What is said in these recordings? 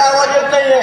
आवाज येत नाहीये।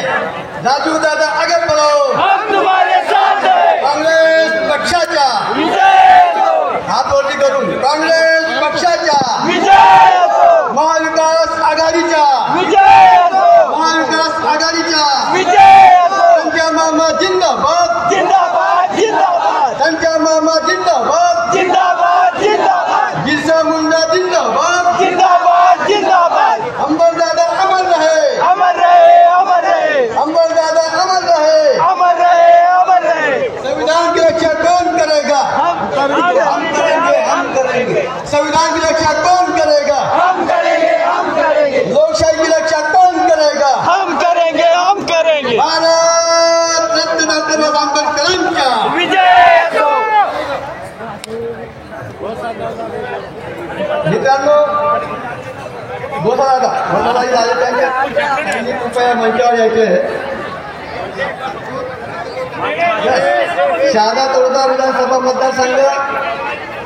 राजू दादा आगे बढ़ो, हम तुम्हारे साथ हैं। काँग्रेस पक्षाच्या विजय हो, हात वरती करून काँग्रेस पक्षाच्या विजय हो, महाविकास आघाडीच्या विजय हो, महाविकास आघाडीच्या विजय हो। त्यांच्या मामा जिंदाबाद, जिंदाबाद जिंदाबाद त्यांच्या मामा जिंदाबाद, जिंदाबाद जिंदाबाद बिरसा मुंडा जिंदाबाद, जिंदाबाद जिंदाबाद। अंबरदादा अमर रहे, अमर रहे अमर रहे अंबरदादा अमर रहे। अमर रहे अमर रहे। संविधान की रक्षा कौन करेगा? हम करेंगे हम करेंगे, हम करेंगे। संविधान की रक्षा कौन करेगा? हम करेंगे हम करेंगे। लोकशाही की रक्षा कौन करेगा? हम करेंगे हम करेंगे। भारत रत्न डॉक्टर बाबासाहेब आंबेडकरांच्या विजय हो। मित्रांनो, गोसादादा झाले त्यांनी कृपया मंचावर यायचे। शहादा तळोदा विधानसभा मतदारसंघ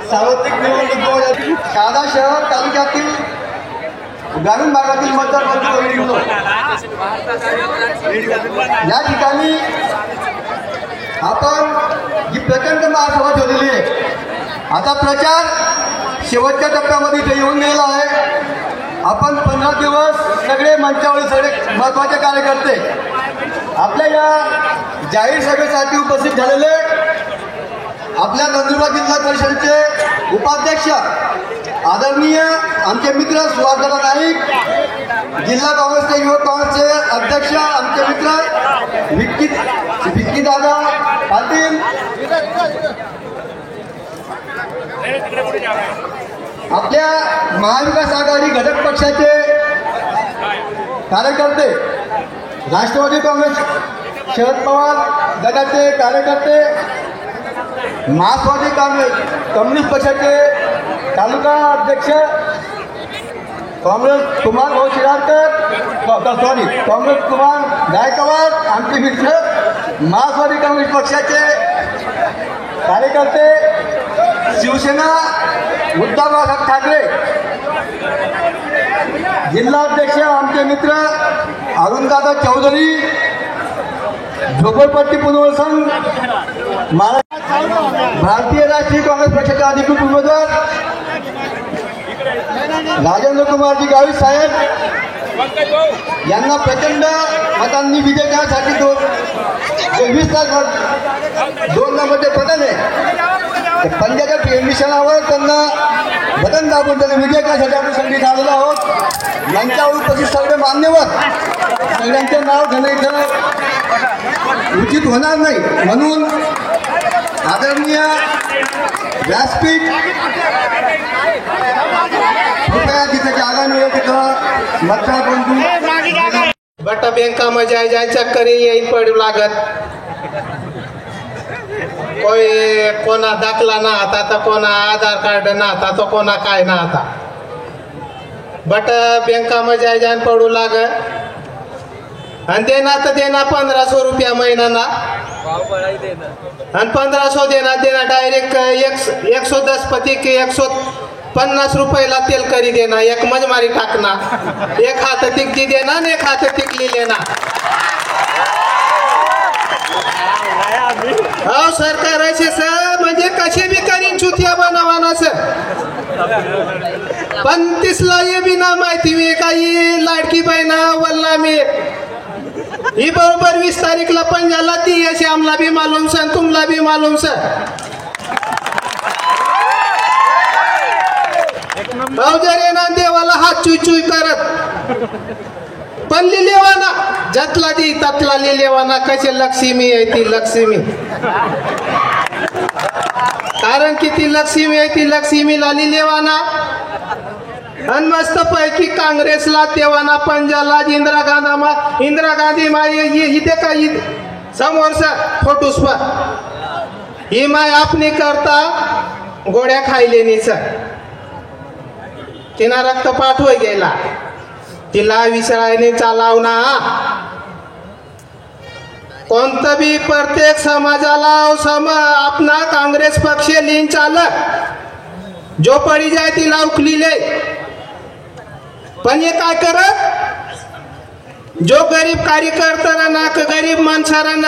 सार्वत्रिक निवडणूक 2020 शहादा शहर तालुक्यातील ग्रामीण भागातील मतदार या ठिकाणी आपण जी प्रचंड महासभा ठेवलेली आहे। आता प्रचार शेवटच्या टप्प्यामध्ये इथे येऊन गेला आहे। आपण 15 दिवस सगळे मंचावरील सगळे महत्वाचे कार्यकर्ते आपल्या या जाहीर सभेसाठी उपस्थित झालेले आपल्या नंदुरबार जिल्हा परिषदेचे उपाध्यक्ष आदरणीय आमचे मित्र सुहासदादा नाईक, जिल्हा काँग्रेसचे युवक काँग्रेसचे अध्यक्ष आमचे मित्र विक्की दादा पाटील, आपल्या महाविकास आघाडी घटक पक्षाचे कार्यकर्ते, राष्ट्रवादी काँग्रेस शरद पवार गटाचे कार्यकर्ते, मार्क्सवादी काँग्रेस कम्युनिस्ट पक्षाचे तालुका अध्यक्ष काँग्रेस कुमार भाऊ शिराडकर, काँग्रेस कुमार गायकवाड, आमचे मित्र मार्क्सवादी काँग्रेस पक्षाचे कार्यकर्ते, शिवसेना उद्धव बाळासाहेब ठाकरे जिल्हाध्यक्ष आमचे मित्र अरुणदादा चौधरी, झोपडपट्टी पुनर्वसन भारतीय राष्ट्रीय काँग्रेस पक्षाचे अधिकृत उमेदवार राजेंद्र कुमारजी गावित साहेब यांना प्रचंड मतांनी विजय करण्यासाठी 20 तास 2 नंबरचे बटन आहे, पंजाच्या निशाणावर त्यांना बटन दाबून त्यांना विजय करण्यासाठी आपण संधी झालेलो आहोत। मंचावर उपस्थित सगळे मान्यवर सगळ्यांचे नाव घेणं इथं उचित होणार नाही, म्हणून आदरणीय व्यासपीठ कृपया तिथे जागा मिळेल तिथं मतदान करून बटा बँका में जाय चक्कर येईल पडू लागत। कोई कोणा दाखला ना आता तर कोणा आधार कार्ड ना आता तो कोणा काय ना आता बट बँका में जाय पडू लागत आणि देना 1500 रुपया महीना ना आणि 1500 देना डायरेक्ट 110 पति के 150 रुपयाला तेल करी देना, एक मजमारी टाकना, एक हाथ टिकली देना आणि एक हाथ टिकली लेना। हो सरकार असे सर म्हणजे कसे बी करीन चुतिया बनवाना सर, पण तिसला ये बी ना माहिती मी काही लाडकी बहिणा वल्ला मी ही बरोबर 20 तारीखला पंजाला ती अशी आमला भी मालूम सर, तुमला भी मालूम सर। भाऊजरे ना देवाला हात चुई चुई करत पण लिलेवाना जतला दी ततला लिलेवाना कसे लक्ष्मी आहे ती लक्ष्मी, कारण की ती लक्ष्मी आहे ती लक्ष्मीला लिलेवाना आणि मस्त पैकी काँग्रेसला तेवाना पंजाला इंदिरा गांधी माय इथे काही समोरचा फोटोस पर ही माय आपली करता गोड्या खायले नी सर, तिना रक्तपात होय गेला, तिला विसरायने चालावना। कोणतं बी प्रत्येक समाजाला अपना काँग्रेस पक्ष लीन चालक जो पडी जाय तिला उखलीले, पण हे काय करत जो गरीब कार्यकर्ता ना गरीब माणसाला न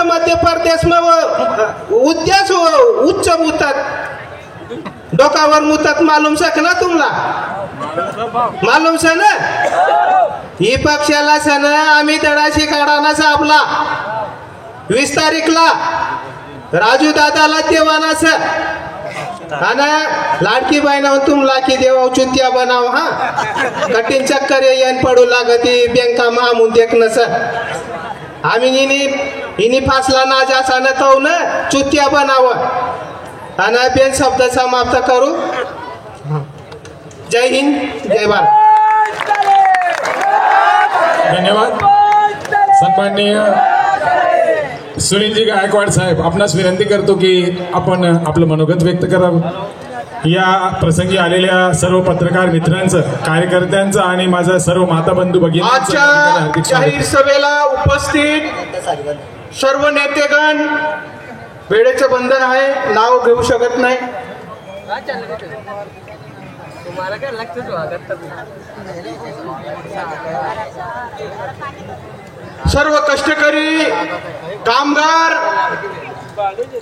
मध्य प्रदेश में उद्यास उच्च मुतात डोकावर मुतात मालूम सक ना तुम्हाला मालूम स ना ही पक्षाला सन आम्ही तळाशी काढाना आपला 20 तारीखला राजू दादाला देवाना स आणि लाडकी बहिणावर तुमला की देवा चुत्या बनाव हा कठीण चक्कर येन पडू लागती बँका मामून देख नस आम्ही इनी फासला ना जासा न तो न चुत्या बनाव आणि बेन शब्द समाप्त करू जय हिंद जय भारत धन्यवाद सन्माननीय सुनीलजी गायकवाड साहेब आपणास विनंती करतो की आपण आपलं मनोगत व्यक्त करावं या प्रसंगी आलेल्या सर्व पत्रकार मित्रांचं कार्यकर्त्यांचं आणि माझा सर्व माता बंधू भगिनींचं आजच्या हार्दिक जाहीर स्वागत. सभेला उपस्थित सर्व नेतेगण वेळेचं बंधन आहे नाव घेऊ शकत नाही सर्व कष्टकरी कामगार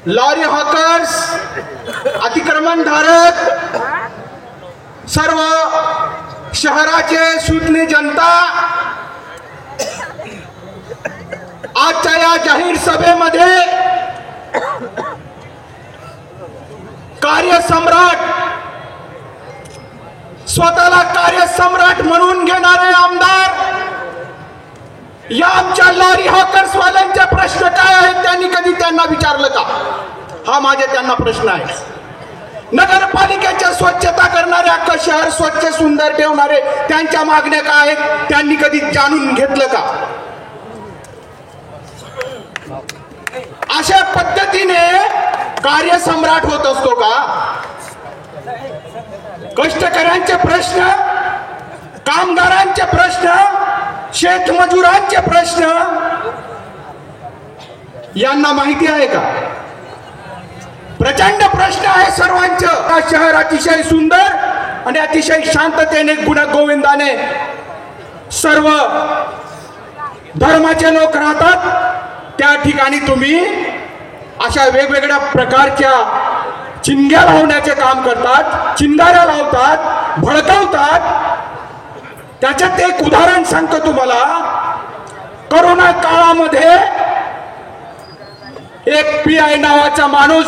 लॉरी हॉकर्स अतिक्रमणधारक सर्व शहराचे सुज्ञ जनता आजच्या या जाहीर सभेमध्ये कार्यसम्राट स्वतःला कार्यसम्राट म्हणून घेणारे आमदार या आमच्या लॉरी हॉकर्स वाल्यांचे प्रश्न काय आहेत त्यांनी कधी त्यांना विचारलं का हा माझे त्यांना प्रश्न आहे नगरपालिकेच्या स्वच्छता करणारे अख्खं शहर स्वच्छ सुंदर ठेवणारे त्यांच्या मागण्या काय आहेत त्यांनी कधी जाणून घेतलं का अशा पद्धतीने कार्यसम्राट होत असतो का कष्टकऱ्यांचे प्रश्न कामगारांचे प्रश्न शेतमजुरांचे प्रश्न यांना माहिती आहे का प्रचंड प्रश्न आहे सर्वांचं हा शहर अतिशय सुंदर आणि अतिशय शांततेने गुणगोविंदाने सर्व धर्माचे लोक राहतात त्या ठिकाणी तुम्ही अशा वेगवेगळ्या प्रकारच्या चिंध्या लावण्याचे काम करतात चिंगाऱ्या लावतात भडकवतात त्याच्यात एक उदाहरण सांगतो तुम्हाला कोरोना काळामध्ये एक PI नावाचा माणूस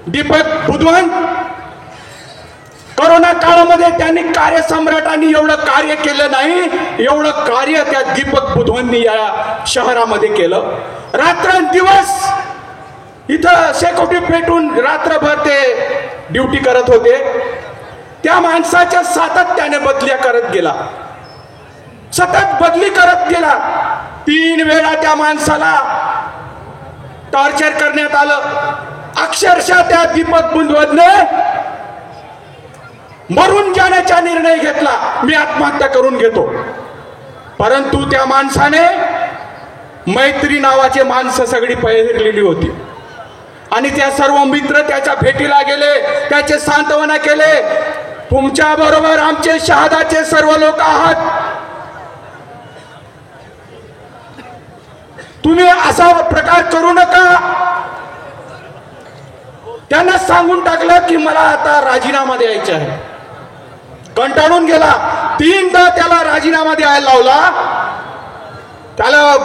दीपक बुधवंत कोरोना काळामध्ये त्यांनी कार्यसम्राटांनी एवढं कार्य केलं नाही एवढं कार्य त्या दीपक बुधवंतनी या शहरामध्ये केलं रात्रंदिवस इथं सेक्युरिटी पेटून रात्रभर ते ड्युटी करत होते त्या माणसाच्या सातत्याने बदल्या करत गेला सतत बदली करत गेला 3 वेळा त्या माणसाला टॉर्चर करण्यात आलं अक्षरशः त्या दीपक बुधवंतने मरून जाण्याचा निर्णय घेतला मी आत्महत्या करून घेतो परंतु त्या माणसाने मैत्री नावाचे माणसं सगळी पहिरलेली होती आणि त्या सर्व मित्र त्याच्या भेटीला गेले त्याचे सांत्वना केले तुमच्या बरोबर आमचे शहादाचे सर्व लोक आहात तुम्ही असा प्रकार करू नका त्यांना सांगून टाकलं की मला आता राजीनामा द्यायचा आहे कंटाळून गेला 3दा त्याला राजीनामा द्यायला लावला त्याला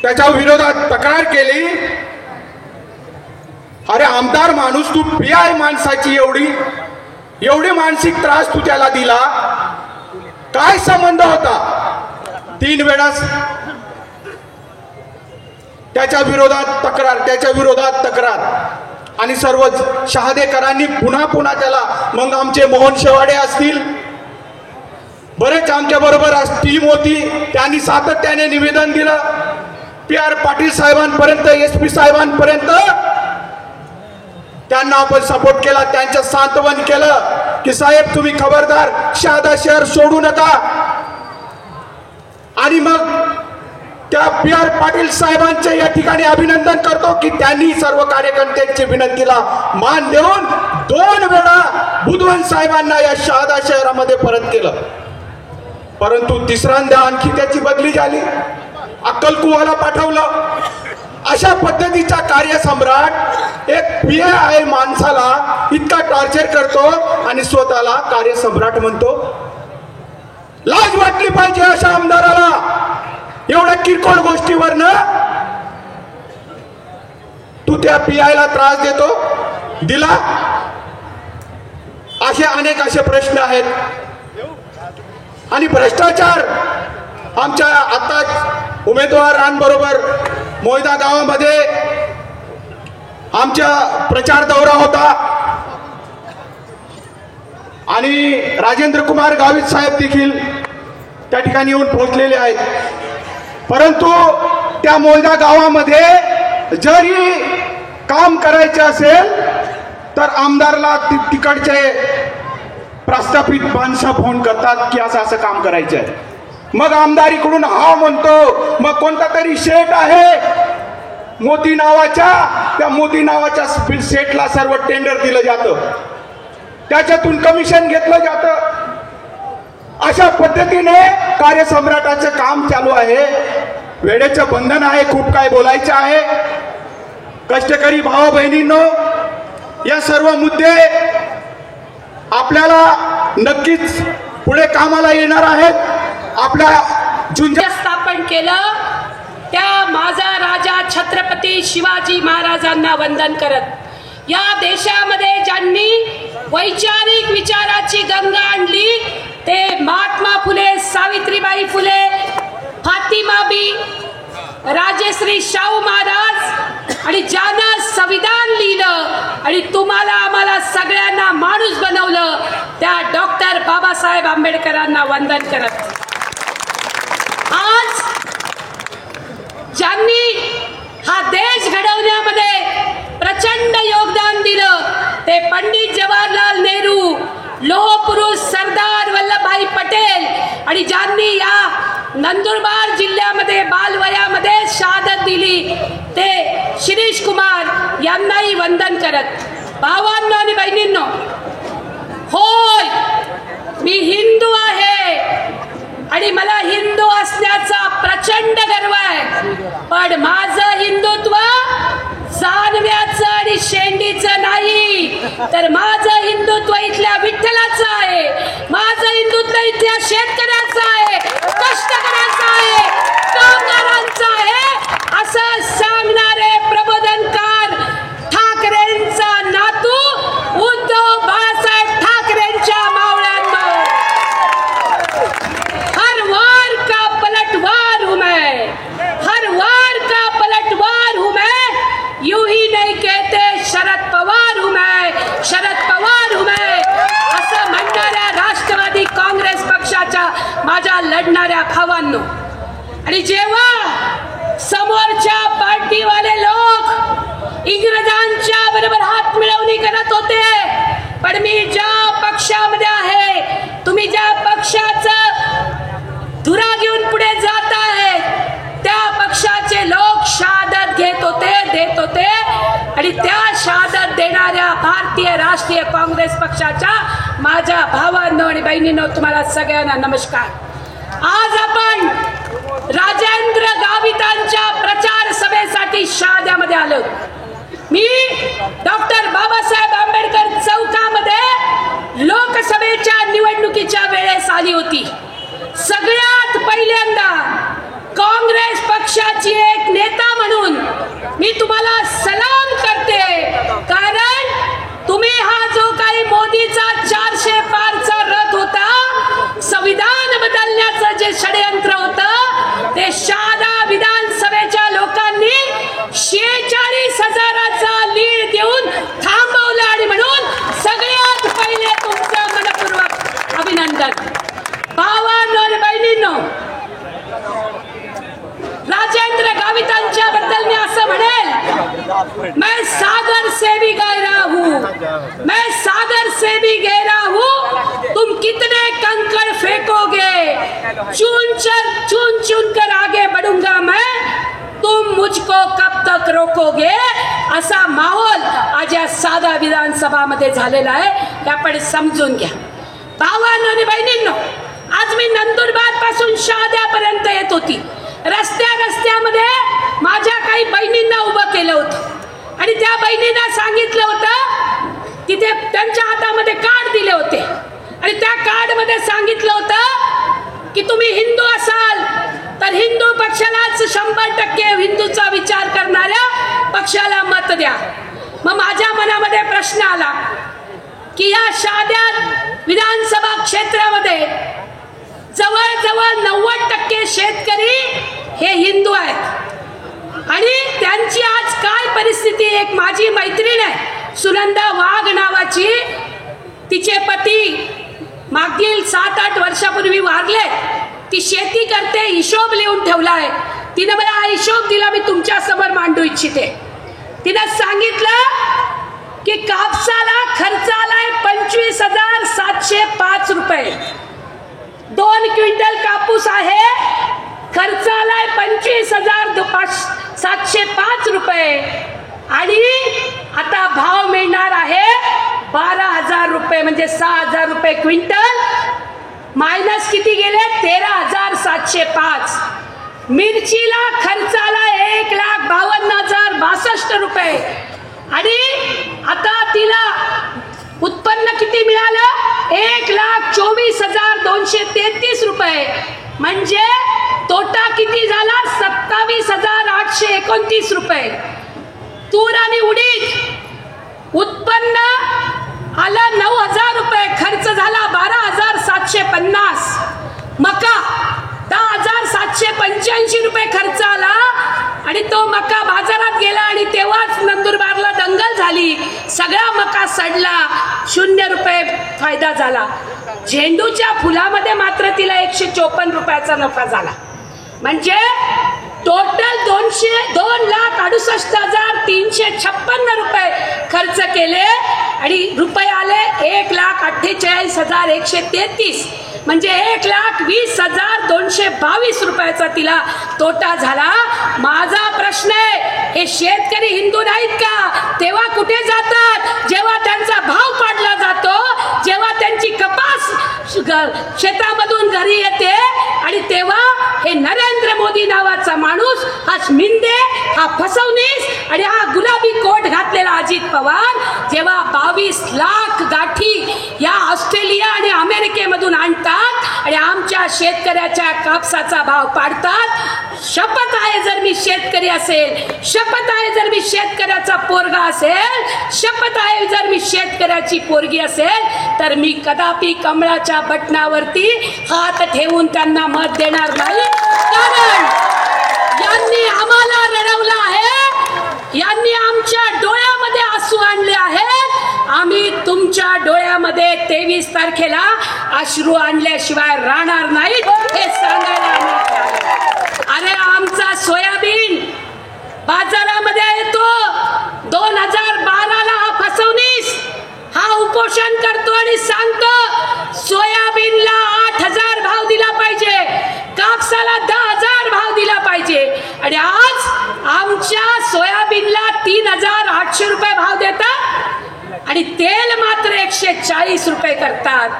त्याच्या विरोधात तक्रार केली अरे आमदार माणूस तू PI माणसाची एवढी मानसिक त्रास तू त्याला दिला काय संबंध होता 3 वेळा त्याच्या विरोधात तक्रार आणि सर्व शहादेकरांनी पुन्हा त्याला मग आमचे मोहन शेवाडे असतील बरेच आमच्या बरोबर टीम होती त्यांनी सातत्याने निवेदन दिलं PR पाटील साहेबांपर्यंत SP साहेबांपर्यंत त्यांना आपण सपोर्ट केला त्यांचं सांत्वन केलं की साहेब तुम्ही खबरदार शहादा शहर सोडू नका आणि मग त्या PR पाटील साहेबांचे या ठिकाणी अभिनंदन करतो की त्यांनी सर्व कार्यकर्त्यांची विनंतीला मान देऊन 2 वेळा बुधवंत साहेबांना या शहादा शहरामध्ये परत केलं परंतु तिसऱ्यांदा आणखी त्याची बदली झाली, अक्कलकुवाला पाठवलं. अशा पद्धतीचा कार्यसम्राट एक PI माणसाला इतका टॉर्चर करतो आणि स्वतःला कार्यसम्राट म्हणतो. लाज वाटली पाहिजे अशा आमदाराला. एवढ्या किरकोळ गोष्टीवरनं तू त्या PIला त्रास देतो, दिला. असे अनेक असे प्रश्न आहेत. आणि भ्रष्टाचार आमच्या आता उमेदवारांबरोबर मोयदा गावामध्ये आमचा प्रचार दौरा होता आणि राजेंद्र कुमार गावित साहेब देखील त्या ठिकाणी येऊन पोहोचलेले आहेत. परंतु त्या मोयदा गावामध्ये जरी काम करायचे असेल तर आमदारला तिकडचे प्रस्थापित माणसं फोन करतात की असं असं काम करायचं आहे. मग आमदारीकडून हा म्हणतो. मग कोणता तरी शेठ आहे मोदी नावाच्या, त्या मोदी नावाच्या शेठला सर्व टेंडर दिलं जातं, त्याच्यातून कमिशन घेतलं जातं. अशा पद्धतीने कार्यसम्राटाचं काम चालू आहे. वेळेचं बंधन आहे, खूप काय बोलायचं आहे. कष्टकरी भाऊ बहिणींनो, या सर्व मुद्दे आपल्याला नक्कीच पुढे कामाला येणार आहेत. आपल्या झुंजा स्थापन केलं त्या माझा राजा छत्रपती शिवाजी महाराजांना वंदन करत या देशामध्ये ज्यांनी वैचारिक विचाराची गंगा आणली ते महात्मा फुले, सावित्रीबाई फुले, फातिमाबी, राजश्री शाहू महाराज आणि ज्यानं संविधान लिहिलं आणि तुम्हाला आम्हाला सगळ्यांना माणूस बनवलं त्या डॉक्टर बाबासाहेब आंबेडकरांना वंदन करत आज ज्यांनी हा देश घडवण्यामध्ये प्रचंड योगदान दिलं ते पंडित जवाहरलाल नेहरू, लोहपुरुष सरदार वल्लभभाई पटेल आणि ज्यांनी या नंदुरबार जिल्ह्यामध्ये बालवयामध्ये शहादत दिली ते शिरीष कुमार यांनाही वंदन करत. भावांनो आणि बहिणींनो, होय मी हिंदू आहे आणि मला हिंदू असण्याचा प्रचंड गर्व आहे, पण माझं हिंदुत्व जानव्याचं आणि शेंडीचं नाही, तर माझं हिंदुत्व इथल्या विठ्ठलाचं आहे. माझं हिंदुत्व इथल्या शेतकऱ्याचं आहे, कष्टकऱ्याचं आहे, कामगारांचं आहे असं सांगणारे प्रबोधनकार ठाकरेंचा नातू उद्धव बाळासाहेब ठाकरेंच्या मावळ्यांनो, हर वार का पलटवार हूं मैं, हर वार का पलटवार हूं मैं. यूं ही नहीं कहते शरद पवार हूं मैं, शरद पवार हूं मैं असं म्हणणाऱ्या राष्ट्रवादी काँग्रेस पक्षाच्या माझ्या लढणाऱ्या भावांनो, आणि जेव्हा समोरच्या पार्टीवाले लोक इंग्रजांच्या बरोबर हात मिळवणी करत होते, पण मी ज्या पक्षामध्ये आहे, तुम्ही ज्या पक्षाचं धुरा घेऊन पुढे जात आहे त्या पक्षाचे लोक शहादत घेत होते, देत होते, आणि त्या शहादत देणाऱ्या भारतीय राष्ट्रीय काँग्रेस पक्षाच्या माझ्या भावांनो आणि बहिणींनो तुम्हाला सगळ्यांना नमस्कार. आज आपण राजेंद्र गावितांच्या प्रचार सभेसाठी शहाद्यामध्ये आलो. मी डॉक्टर बाबासाहेब आंबेडकर चौकामध्ये लोकसभेच्या निवडणुकीच्या वेळेस आली होती. सगळ्यात पहिल्यांदा काँग्रेस पक्षाची एक नेता म्हणून मी तुम्हाला सलाम करते, कारण तुम्ही हा जो काही मोदीचा 400 पारचा रथ होता, संविधान बदलण्याचं जे षडयंत्र होतं ते शहादा विधानसभेच्या लोकांनी 46,000चा लीड देऊन थांबवलं, आणि म्हणून सगळ्यात पहिले तुमचं मनपूर्वक अभिनंदन. भावांनो आणि बहिणींनो, राजेंद्र गावितांच्या बद्दल मी असं म्हणेल, मैं सागर से भी गहरा हूँ, मैं सागर से भी गहरा हूँ, तुम कितने कंकड़ फेंकोगे, चुन चुन कर आगे बढ़ूंगा मैं, तुम मुझको कब तक रोकोगे. असा माहोल आज या साधा विधानसभा मध्ये झालेला आहे, हे आपण समजून घ्या. भावांनो आणि बहिणींनो, आज मी नंदुरबार पासून शहाद्यापर्यंत येत होती. रस्त्यामध्ये माझ्या काही बहिणींना उभं केलं होतं आणि त्या बहिणींना सांगितलं होतं, तिथे त्यांच्या हातामध्ये कार्ड दिले होते आणि त्या कार्ड मध्ये सांगितलं होतं की तुम्ही हिंदू असाल तर हिंदू पक्षालाच 100% हिंदूचा विचार करणाऱ्या पक्षाला मत द्या. मग माझ्या मनामध्ये प्रश्न आला की या शहाद्या विधानसभा क्षेत्रामध्ये जवळजवळ 90% शेतकरी हे हिंदू आहेत आणि त्यांची आज काय परिस्थिती. एक माझी मैत्रीण आहे सुनंदा वाघ नावाची, तिचे पती मागील 7-8 वर्षापूर्वी वारले. ती शेती करते, हिशोब लिहून ठेवलाय. तिने मला हा हिशोब दिला, मी तुमच्या समोर मांडू इच्छिते. तिने सांगितलं की कापसाला खर्च आलाय 25,705 रुपये. 2 क्विंटल कापूस आहे, खर्च आलाय 25,705 रुपये आणि आता भाव मिळणार आहे 12,000 रुपये, म्हणजे 6,000 रुपये क्विंटल. मायनस किती गेले? 13,705. मिरचीला खर्च आला 1,52,062 रुपये आणि आता तिला उत्पन्न किती मिळालं? 1,24,233 रुपये. म्हणजे तोटा किती झाला? 27,829 रुपये. तूर आणि उडीद उत्पन्न आलं 9,000 रुपये, खर्च झाला 12,750. मका 10,785 रुपये खर्च आला आणि तो मका बाजारात गेला आणि तेव्हाच नंदुरबारला दंगल झाली. सगळा मका सडला, 0 रुपये फायदा झाला. झेंडूच्या फुलामध्ये मात्र तिला 154 रुपयाचा नफा झाला. म्हणजे टोटल 2,68,356 रुपये खर्च केले आणि रुपये आले 1,48,133. म्हणजे 1,20,222 रुपयाचा तिला तोटा झाला. माझा प्रश्न आहे, हे शेतकरी हिंदू नाहीत का? तेव्हा कुठे जातात? जेव्हा त्यांचा भाव पाडला जातो, जेव्हा त्यांची कपास शेतामधून घरी येते आणि तेव्हा हे नरेंद्र मोदी नावाचा माणूस, हा मिंदे, हा फसवणीस आणि हा गुलाबी कोट घातलेला अजित पवार जेव्हा 22 लाख गाठी या ऑस्ट्रेलिया आणि अमेरिकेमधून आणतात आणि आमच्या शेतकऱ्याच्या कापसाचा भाव पाडतात. शपथ आहे जर मी शेतकरी असेल, शपथ आहे जर मी शेतकऱ्याचा पोरगा असेल, शपथ आहे जर मी शेतकऱ्याची पोरगी असेल, तर मी कदापि कमळाच्या बटनावरती हात ठेवून त्यांना मत देणार नाही. कारण यांनी आम्हाला रडवलं आहे, यांनी आमच्या डोळ्यामध्ये आसू आणले आहेत. आम्ही तुमच्या डोळ्यामध्ये 23 तारखेला अश्रू आणल्याशिवाय राहणार नाहीत, हे सांगायला. अरे आमचा सोयाबीन बाजारामध्ये येतो 2012ला, हा फसवणीस, हा उपोषण करतो आणि सांगतो सोयाबीनला 8,000 भाव दिला पाहिजे, कापसाला 10,000 भाव दिला पाहिजे आणि आज आमच्या सोयाबीनला 3,800 रुपये भाव देतात आणि तेल मात्र 140 रुपये करतात.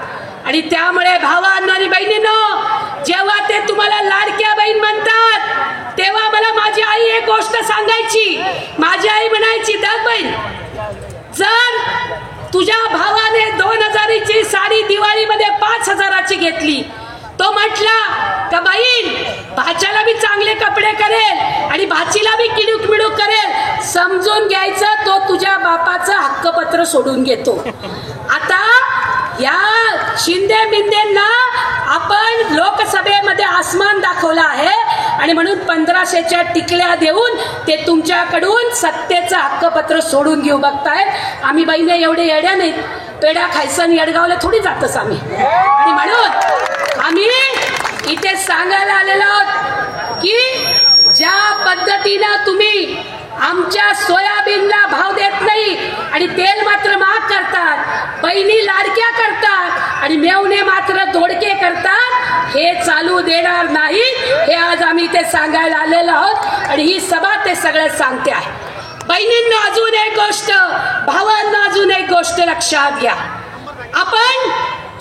आणि त्यामुळे भावांनो आणि बहिणींनो, जेव्हा ते तुम्हाला लाडक्या बहीण म्हणतात तेव्हा मला माझी आई एक गोष्ट सांगायची. माझी आई म्हणायची, दग बहीण, जर तुझ्या भावाने 2,000ची साडी दिवाळीमध्ये 5,000ची घेतली, तो म्हटला का बहीण भाच्याला बी चांगले कपडे करेल आणि भाचीला बी किडूक मिडूक करेल, समजून घ्यायचं तो तुझ्या बापाचं हक्कपत्र सोडून घेतो. आता या शिंदे बिंदेंना आपण लोकसभेमध्ये आसमान दाखवला आहे आणि म्हणून 1500च्या टिकल्या देऊन ते तुमच्याकडून सत्तेचं हक्कपत्र सोडून घेऊ बघतायत. आम्ही बहिणी एवढे येड्या नाहीत, पेढा खायचं आणि येडगावला थोडी जातच आम्ही. आणि म्हणून आम्ही इथे सांगायला आलेलो आहोत की ज्या पद्धतीनं तुम्ही आमच्या सोयाबीनला भाव देत नाही आणि तेल मात्र महाग करतात, बहिणी लाडक्या करतात आणि मेवणे मात्र दोडके करतात, हे चालू देणार नाही. हे आज आम्ही इथे सांगायला आलेलो आहोत आणि ही सभा ते सगळे सांगते आहे. बहिणींना अजून एक गोष्ट, भावांना अजून एक गोष्ट लक्षात घ्या. आपण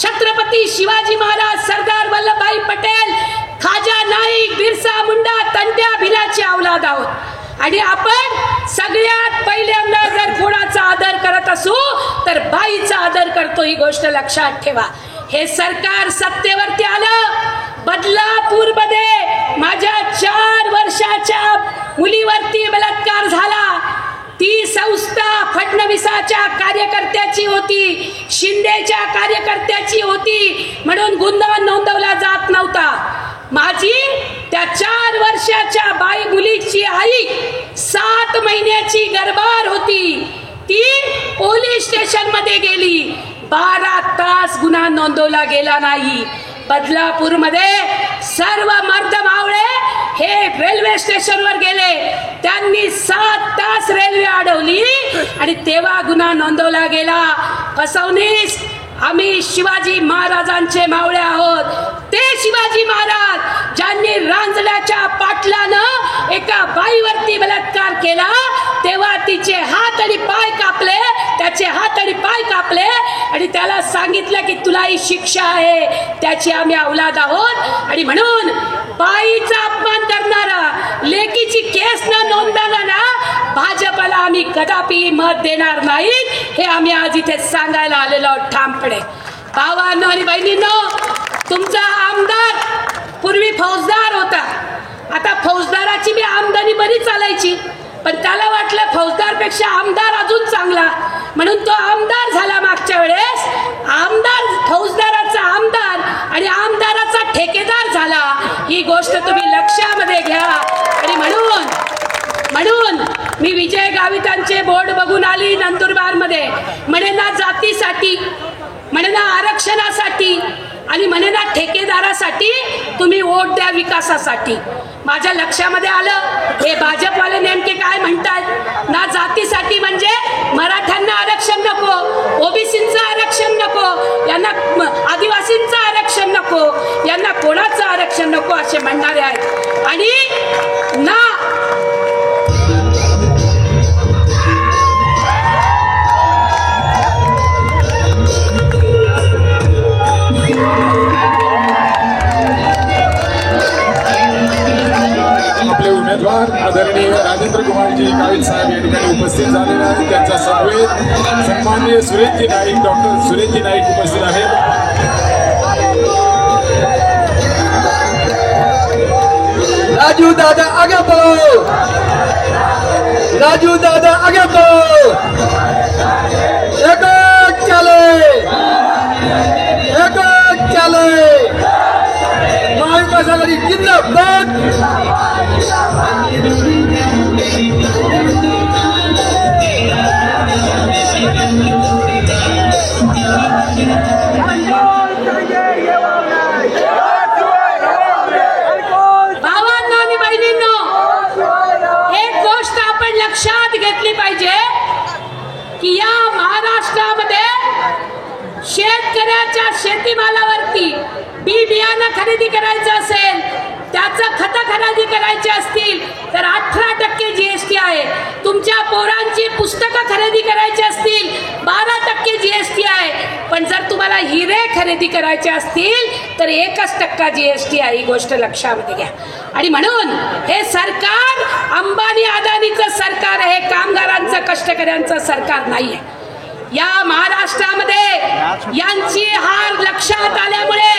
छत्रपती शिवाजी महाराज, सरदार वल्लभभाई पटेल, खाजा नाईक, बिरसा मुंडा, तंट्या भिलाची औलाद आहोत आणि आपण सगळ्यात पहिल्यांदा जर कोणाचा आदर करत असू तर बाईचा आदर करतो, ही गोष्ट लक्षात ठेवा. हे सरकार सत्तेवरती आलं, बदलापूरमध्ये माझ्या 4 वर्षाच्या मुलीवरती बलात्कार झाला. ती संस्था फडणवीसाच्या कार्यकर्त्याची होती, शिंदेच्या कार्यकर्त्याची होती, म्हणून गुन्हा नोंदवला जात नव्हता. माझी त्या 4 वर्षाच्या बाई मुलीची आई 7 महिन्याची गर्भार होती. ती पोलीस स्टेशन मध्ये गेली, 12 तास गुन्हा नोंदवला गेला नाही. बदलापूरमध्ये सर्व मर्द मावळे हे रेल्वे स्टेशनवर गेले, त्यांनी 7 तास रेल्वे अडवली आणि तेव्हा गुन्हा नोंदवला गेला. फसवणीस आम्ही शिवाजी महाराजांचे मावळे आहोत. ते शिवाजी महाराज ज्यांनी रांजण्याच्या पाटलानं एका बाईवरती बलात्कार केला, तेव्हा तिचे हात आणि पाय कापले, त्याचे हात आणि पाय कापले आणि त्याला सांगितलं की तुला ही शिक्षा आहे, त्याची आम्ही औलाद आहोत. आणि म्हणून बाईचा अपमान करणारा, लेकीची केस न नोंदवणारा भाजपला आम्ही कदापि मत देणार नाही, हे आम्ही आज इथे सांगायला आलेलो आहोत ठामपणे. भावांनो आणि बहिणींनो, तुमचा आमदार पूर्वी फौजदार होता. आता फौजदाराची बी आमदानी बरी चालायची, पण त्याला वाटलं फौजदारपेक्षा आमदार अजून चांगला, म्हणून तो आमदार झाला. मागच्या वेळेस आमदार फौजदाराचा आमदार आणि आमदाराचा ठेकेदार झाला. ही गोष्ट तुम्ही लक्षामध्ये घ्या. आणि म्हणून मी विजय गावितांचे बोर्ड बघून आली नंदुरबार मध्ये, म्हणे ना जातीसाठी, म्हणे ना आरक्षणासाठी आणि म्हणे ना ठेकेदारासाठी तुम्ही वोट द्या विकासासाठी. माझ्या लक्षामध्ये आलं हे भाजपवाले नेमके काय म्हणतात. ना जातीसाठी म्हणजे मराठ्यांना आरक्षण नको, ओबीसींचं आरक्षण नको, यांना आदिवासींचं आरक्षण नको, यांना कोणाचं आरक्षण नको असे म्हणणारे आहेत. आणि ना आपले उमेदवार आदरणीय राजेंद्र कुमारजी गावित साहेब या ठिकाणी उपस्थित झालेले आहेत. त्यांचा समवेत सन्माननीय सुरेशजी नाईक, डॉक्टर सुरेशजी नाईक उपस्थित आहेत. राजू दादा आगे बढ़ो, राजू दादा आगे बढ़ो, एक चले, एक चले, महाविकास आघाडी जिंदाबाद. भावांनो आणि बहिणींनो, एक गोष्ट आपण लक्षात घेतली पाहिजे की या महाराष्ट्रामध्ये शेतकऱ्याच्या शेतीमालावरती बी बियाणं खरेदी करायचं असेल, त्याचं खतं खरेदी करायची असतील तर 18% GST आहे. तुमच्या पोरांची पुस्तकं खरेदी करायची असतील 12% GST आहे. पण जर तुम्हाला हिरे खरेदी करायचे असतील तर 1% GST आहे. ही गोष्ट लक्षामध्ये घ्या. आणि म्हणून हे सरकार अंबानी अदानीचं सरकार आहे, कामगारांचं कष्टकऱ्यांचं सरकार नाहीये. या महाराष्ट्रामध्ये यांची हार लक्षात आल्यामुळे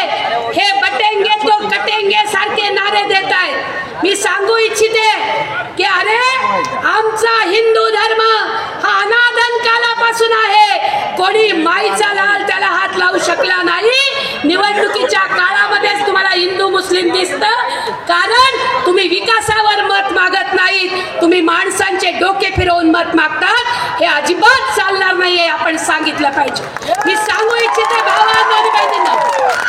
हे बटेंगे तो कटेंगे सारखे नारे देत आहेत. मी सांगू इच्छिते की अरे आमचा हिंदू धर्म हा अनादन कालापासून आहे. कोणी माईचा लाल त्याला हात लावू शकला नाही. निवडणुकीच्या काळामध्येच तुम्हाला हिंदू मुस्लिम दिसतं, कारण तुम्ही विकासावर मत मागत नाहीत, तुम्ही माणसांचे डोके फिरवून मत मागतात. हे अजिबात चालणार नाहीये, आपण सांगितलं पाहिजे. मी सांगू इच्छिते भावांनो आणि बहिणींनो,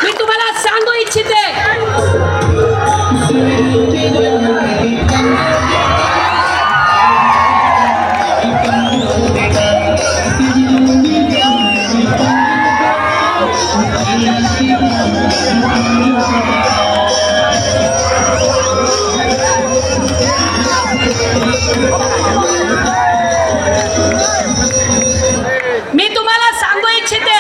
मी तुम्हाला सांगू इच्छिते मी तुम्हाला सांगू इच्छिते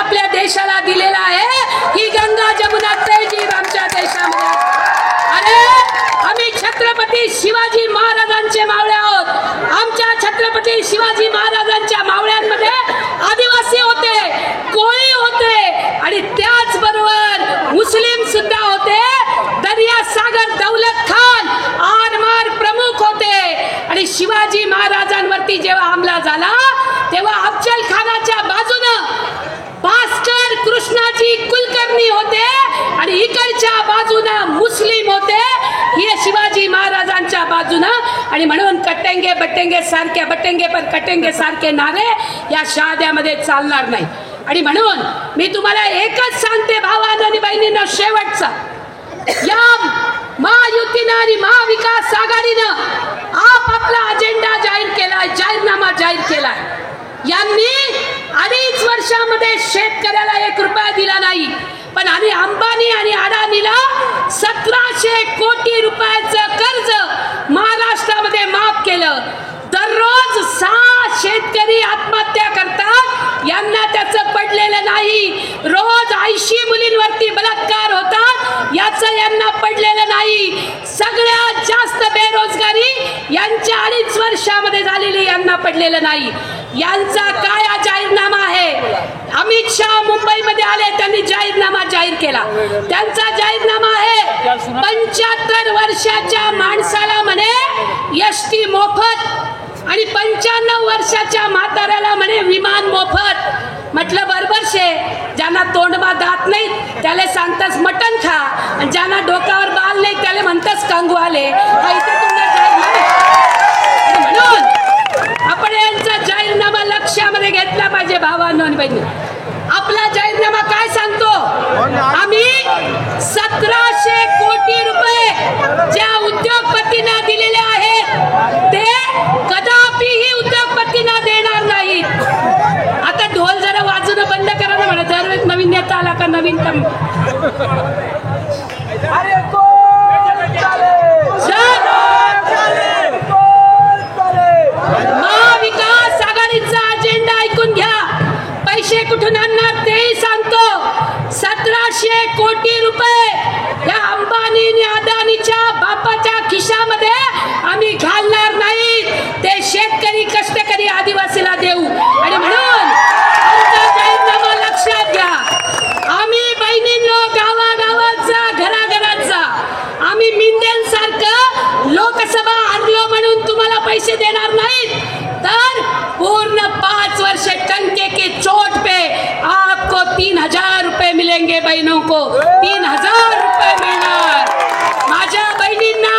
आपल्या देशाला दिलेला आहे. ही गंगा जमुना तहजीब आमच्या देशामध्ये. अरे आम्ही छत्रपती शिवाजी महाराजांचे मावळे आहोत. आमच्या छत्रपती शिवाजी महाराजांच्या मावळ्यांमध्ये आदिवासी होते, कोळी होते आणि त्याचबरोबर मुस्लिम सुद्धा होते. दर्या सागर दौलत खान आरमार प्रमुख होते. आणि शिवाजी महाराजांवरती जेव्हा हमला झाला तेव्हा अफजल खानाच्या बाजूनं भास्कर कृष्णाजी कुलकर्णी होते आणि इकडच्या बाजूनं मुस्लिम होते. हे शिवाजी महाराजांच्या बाजूनं. आणि म्हणून कटेंगे बटेंगे सारखे, बटेंगे पर कटेंगे सारखे नारे या शहाद्यामध्ये चालणार नाही. आणि म्हणून मी तुम्हाला एकच सांगते भावांनो आणि बहिणींनो, शेवटचा, या महायुतीनं आणि महाविकास आघाडीनं आपापला अजेंडा जाहीर केलाय, जाहीरनामा जाहीर केलाय. यांनी 2.5 वर्षामध्ये शेतकऱ्याला 1 रुपया दिला नाही. पण आणि अंबानी आणि अडाणीला 1700 कोटी रुपयाचं कर्ज महाराष्ट्रामध्ये माफ केलं. दररोज 6 शेतकरी आत्महत्या करतात, यांना त्याचं पडलेलं नाही. रोज 80 मुलींवरती बलात्कार होतात, याचं यांना पडलेलं नाही. सगळ्यात जास्त बेरोजगारी यांच्या 2.5 वर्षामध्ये झालेली यांना पडलेलं नाही. यांचा काय जाहीरनामा आहे? अमित शहा मुंबईमध्ये आले, त्यांनी जाहीरनामा जाहीर केला. त्यांचा जाहीरनामा आहे 75 वर्षाच्या माणसाला म्हणे एसटी मोफत आणि 95 वर्षाच्या म्हाताऱ्याला म्हणे विमान मोफत. म्हटलं बरोबर शे, ज्यांना तोंडमा दात नाही त्याला सांगतास मटण खा, आणि ज्यांना डोक्यावर बाल नाही त्याला म्हणतास कांगू आले. म्हणून आपण यांचा जाहीरनामा लक्षामध्ये घेतला पाहिजे भावांनो आणि बहिणी. आपला जाहीरनामा काय सांगतो? आम्ही 1700 कोटी रुपये ज्या उद्योगपतींना दिलेले आहेत ते कदापिही उद्योगपतींना देणार नाहीत. आता ढोल जरा वाजवणं बंद करा ना म्हणा. दरवेळेस नवीन नेता आला का नवीन महाविकास आघाडीचा अजेंडा ऐकून घ्या. पैसे कुठून आणणार तेही सांगतो. 1700 कोटी रुपये या अंबानी आणि अदानीच्या बापाच्या खिशामध्ये आम्ही घालणार नाही. ते शेतकरी, कष्टकरी, आदिवासीला देऊ. आणि म्हणून आमचा जाहीरनामा लक्षात घ्या. आम्ही बहिणींनो गावागावाचा, घराघराचा, आम्ही मिंद्यांसारखं लोकसभा हरलो म्हणून तुम्हाला पैसे देणार नाहीत. तर पूर्ण 5 वर्ष टंके के चोट पे आपको 3000 रुपये मिलेंगे. बहनों को 3000 रुपये मिळणार. माझ्या बहिणींना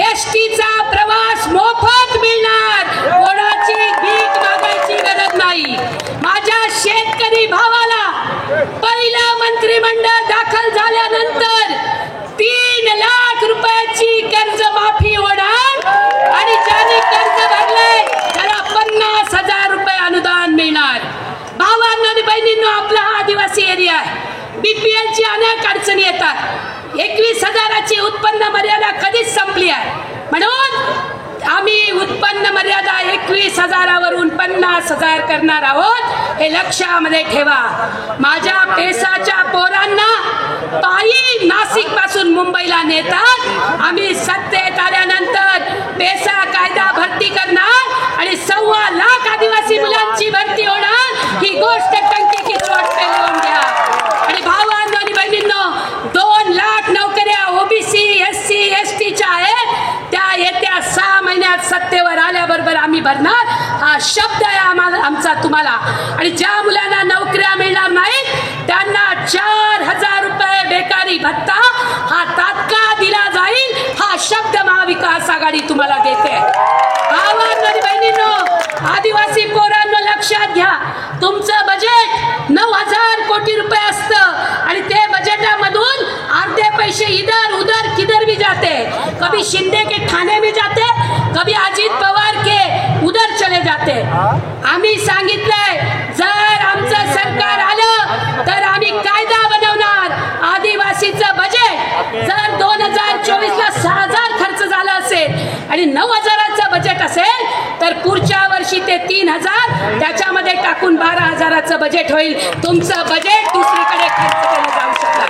एसटीचा प्रवास मोफत मिळणार. कोणाची भीक मागायची गरज नाही. माझ्या शेतकरी भावाला पहिलं मंत्रिमंडळ दाखल झाल्यानंतर 3 लाख रुपयाची कर्जमाफी होणार. आणि ज्याने कर्ज भरले त्याला 50,000 रुपये अनुदान मिळणार. भावांनो आणि बहिणींनो, आपला हा आदिवासी एरिया आहे. बीपीएलची अनेक अडचणी येतात. 21,000ची उत्पन्न मर्यादा कधीच संपली आहे. म्हणून आम्ही उत्पन्न मर्यादा 21,000वरून 50,000 करणार आहोत. हे लक्षामध्ये ठेवा. माझ्या पेसाच्या पोरांना पायी नाशिक पासून मुंबईला नेतात. आम्ही सत्तेत आल्यानंतर पेसा कायदा भरती करणार आणि 1.25 लाख आदिवासी मुलांची भरती होणार. ही गोष्ट टंके की चोट पे लिहून घ्या. आणि भावांनो आणि बहिणींनो, 2 लाख नोकऱ्या ओबीसी, एससी, एसटीच्या आहेत. त्या येत्या 6 महिन्यात सत्तेवर आल्याबरोबर आम्ही भरणार. हा शब्द आहे आमचा तुम्हाला. आणि ज्या मुलांना नोकऱ्या मिळणार नाहीत त्यांना 4000 रुपये बेकारी भत्ता हा तात्काळ दिला जाईल. हा शब्द महाविकास आघाडी तुम्हाला देते. भावांनो आणि बहिणींनो, आदिवासी पोरांनो लक्षात घ्या. तुमचं बजेट 9000 कोटी रुपये असतं आणि ते बजेटामधून अर्धे पैसे इधर उधर किधर भी जाते. कभी शिंदे के खाने में जाते, कभी अजित पवार के उधर चले जाते. आम्ही सांगितलंय जर आमचं सरकार आलं तर आम्ही कायदा बनवणार. आदिवासीचं बजेट जर 2024ला 6000 खर्च झाला असेल आणि 9000चं बजेट असेल तर पुढच्या वर्षी ते 3000, त्याच्यामध्ये टाकून 12,000चं बजेट होईल. तुमचं बजेट दुसरीकडे खर्च केलं जाऊ शकतं.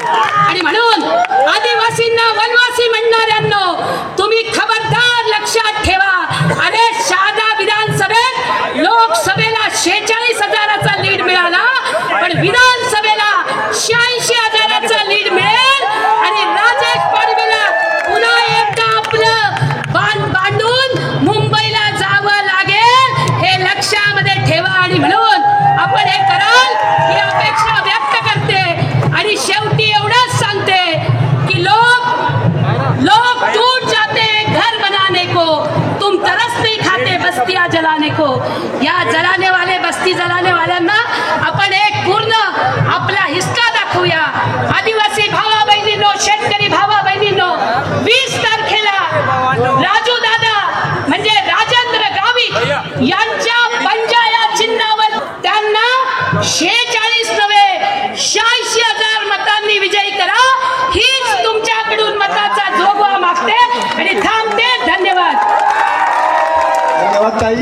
आणि म्हणून आदिवासींना वनवासी म्हणणाऱ्यांनो, तुम्ही खबरदार लक्षात ठेवा. अरे शहादा विधानसभेत लोकसभेला 46,000चा लीड मिळाला, पण विधानसभेला 86,000चा लीड मिळेल. आणि राजेश पाडवीला पुन्हा एकदा आपलं बांधून मुंबईला जावं लागेल, हे लक्षामध्ये ठेवा. आणि म्हणून आपण हे कराल ही अपेक्षा व्यक्त करते. आणि शेवटी एवढंच सांगते की लोग टूट जाते घर बनाने को, तुम तरस नहीं खाते बस्तियां जलाने को. या जलाने वाले बस्ती जलाने वाल्यांना आपण एक पूर्ण आपला हिसका दाखवूया. आदिवासी भावा बहिणींनो, शेतकरी भावा बहिणींनो, 20 तारखेला राजू दादा म्हणजे राजेंद्र गावित यांच्या पंजा या चिन्हावर त्यांना 46 नव्हे 86,000 मतांनी विजयी करा. हीच तुमच्याकडून मताचा जोगवा मागते आणि थांबते. धन्यवाद. धन्यवाद ताई.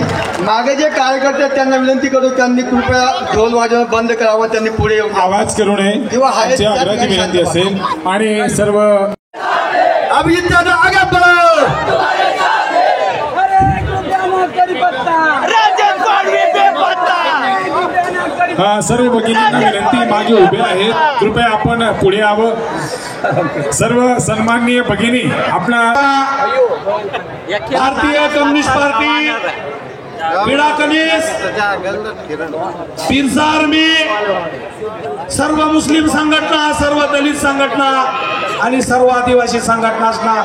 मागे जे कार्यकर्ते आहेत त्यांना विनंती करू, त्यांनी कृपया ढोल वाजवणं बंद करावं, त्यांनी पुढे येऊ आवाज करू नये किंवा आमची आग्रहाची विनंती असेल. आणि सर्व अभिजित दादा आगे बढ़ो. राजेश पाडवी बेपत्ता. सर्व भगिनींना विनंती मागे उभे आहेत, कृपया आपण पुढे यावं. सर्व सन्माननीय भगिनी, आपला भारतीय कम्युनिस्ट पार्टी पिडाकनीस पिरसा आर्मी, सर्व मुस्लिम संघटना, सर्व दलित संघटना आणि सर्व आदिवासी संघटनांना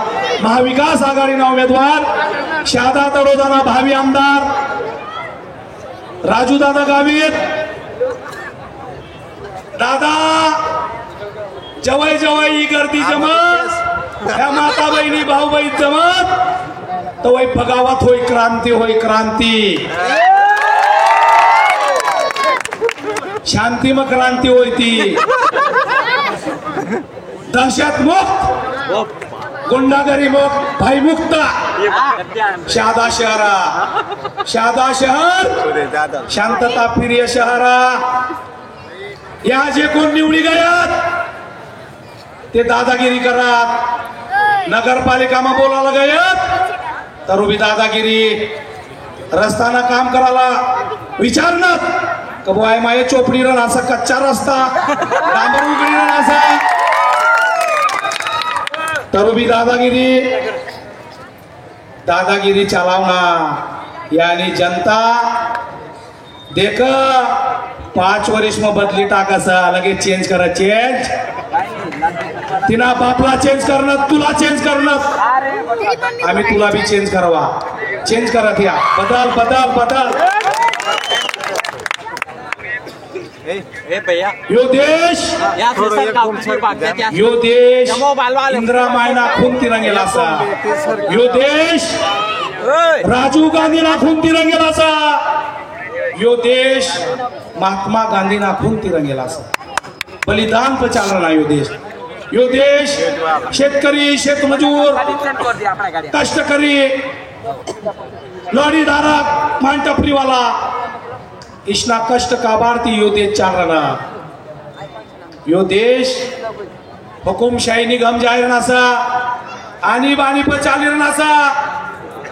महाविकास आघाडीना उमेदवार शहादा तडोदाना भावी आमदार राजूदादा गावित दादा जवळ जवळ ही गर्दी जमत, ह्या माता बहिणी भाऊ बहीण जमत तो वय भगावत होय क्रांती, होय क्रांती, शांती मग क्रांती होय ती. दहशत मुक्त, गुंडागरी मुक्त, भयमुक्त शहादा शहरा, शहादा शहर शांतता प्रिय शहरा. या जे कोण निवडी गयात ते दादागिरी करत, नगरपालिकामा बोलायला गयात तर उभी दादागिरी, रस्ताना काम करायला विचारणार का बुवाय माये चोपडी असा कच्चा रस्ता डांबर उघडी असा तर उभी दादागिरी, दादागिरी चालवना. यानी जनता देख 5 वर्ष में बदली टाकासा लगेच चेंज करा. चेंज तिना बापला चेंज करणं, तुला चेंज करणं, आम्ही तुला भी चेंज करवा. चेंज करत या, बदल बदल बदल. यो देश, यो देश इंदिरा मायना खून तिरंगेला असा. यो देश राजीव गांधी ना खून तिरंगेला असा. यो देश महात्मा गांधी ना खून तिरंगेला असा. बलिदान पर चाल रहा यो देश. यो देश शेतकरी, शेतमजूर, कष्टकरी, लॉरीधारक, मानटपरीवाला इतना कष्ट का भारती यो देश चाल रहा. यो देश हुकुमशाही निगम जाहीर नासा, आनी बानी पर चाली नासा.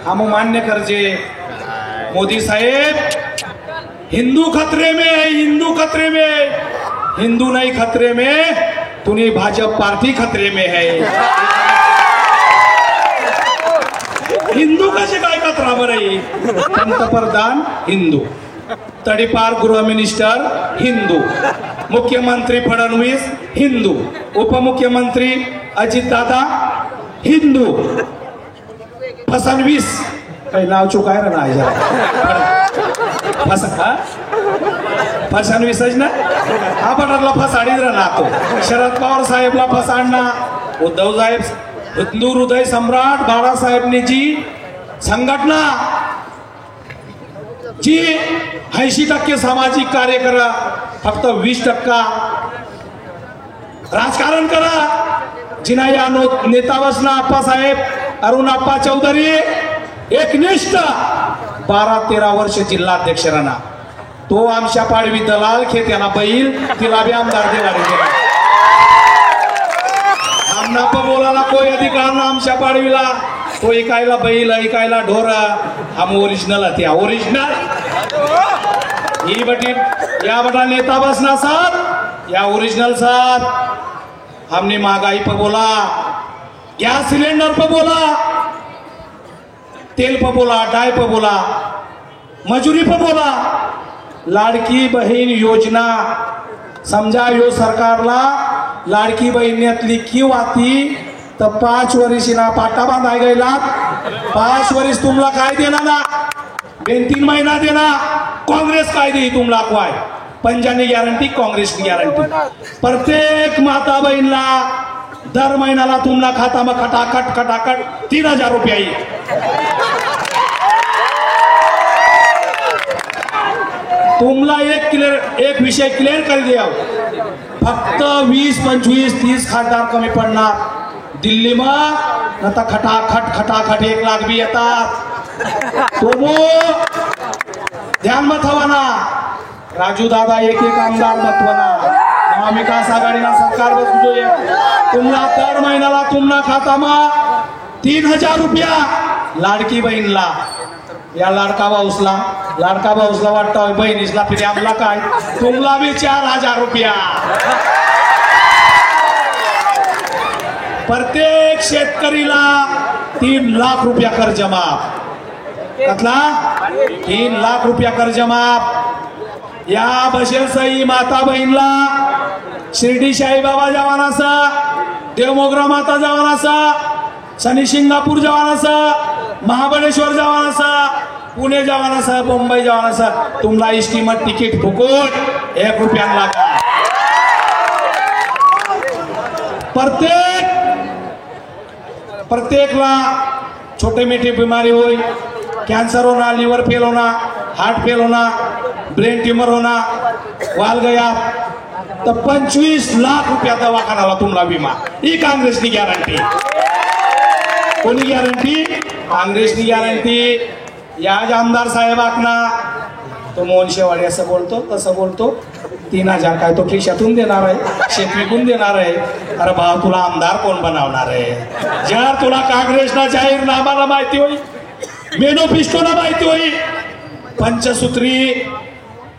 हम मान्य करजे मोदी साहेब हिंदू खतरे में है, हिंदू खतरे में, हिंदू नहीं खतरे में, तुम्ही भाजप पार्टी खतरे में है. हिंदू कसे काय खतरा बरं? पंतप्रधान हिंदू, तडीपार गृह मिनिस्टर हिंदू, मुख्यमंत्री फडणवीस हिंदू, उपमुख्यमंत्री अजित दादा हिंदू, फडणवीस काही नाव चुकाय ना फडणवीसच ना हा बटरला फसाडीच राहतो. शरद पवार साहेबला फसाडना, उद्धव साहेब हिंदू हृदय सम्राट बाळासाहेबने जी संघटना जी 80% सामाजिक कार्य करा, फक्त 20% राजकारण करा. जिना या नेता बसना आप्पा साहेब, अरुण आप्पा चौधरी एकनिष्ठ 12-13 वर्ष जिल्हाध्यक्ष राहणार. तो आमच्या पाडवी दलाल खेत्याला बैल तिला बी आमदार देणार आमना पण बोलायला कोई अधिकार ना आमच्या पाडवीला तो ऐकायला बैल ऐकायला ढोर हम ओरिजिनल त्या ओरिजिनल ही बटी या बटा नेता बसना साथ या ओरिजिनल साथ हमने महंगाई पर बोला गैस सिलेंडर पर बोला तेल पर बोला डाय पर बोला मजुरी पर बोला लाडकी बहीण योजना समजा यो सरकारला लाडकी बहिणीतली की वाती तर 5 वर्षीना पाटा बांधाय गेला 5 वर्ष तुमला काय देणार ना 2-3 महिना देणार काँग्रेस काय दे तुमला काय पंजाबी गॅरंटी काँग्रेसनी गॅरंटी प्रत्येक माता बहिणला दर महिन्याला तुमला खाता मग खटाखट 3000 रुपये येईल तुमला एक विषय क्लिअर कर द्या फक्त 20, 25, 30 खासदार कमी पडणार दिल्ली मग आता खटाखट 1 लाख बी येतात तुमो ध्यान मत हवा ना राजू दादा एक आमदार महत्वना महाविकास आघाडीना सरकार बसू तुमला दर महिन्याला तुमना खाता मग 3000 रुपया लाडकी बहीणला या लाडका भाऊसला वाटतं बहिणीसला फिरे आमला काय तुमला बी 4000 रुपया प्रत्येक शेतकरीला 3 लाख रुपया कर्ज माफ कतला 3 लाख रुपया कर्ज माफ या बसेल सई माता बहिणला शिर्डी साईबाबा जवानासा देवमोगरा माता जवानासा शनी शिंगापूर जवानासा महाबळेश्वर जवानासा पुणे जवानासा मुंबई जवानासा तुमला इस्टीमर तिकीट फुकट 1 रुपयान लागा प्रत्येकला छोटे मोठे बीमारी होई कैंसर होना लिवर फेल होना हार्ट फेल होना ब्रेन ट्यूमर होना वाल गया तर 25 लाख रुपया दवाखानाला तुमला विमा ही काँग्रेसनी गॅरंटी कोणी गॅरंटी काँग्रेसनी गॅरंटी या आमदार साहेबांना तो मोहन शेवाडी असं बोलतो तसं बोलतो 3000 काय तो खिशातून देणार आहे शेत विकून देणार आहे अरे भाऊ तुला आमदार कोण बनवणार आहे जर तुला काँग्रेसना जाहीरनामाला माहिती होई मॅनिफेस्टोला माहिती होई पंचसूत्री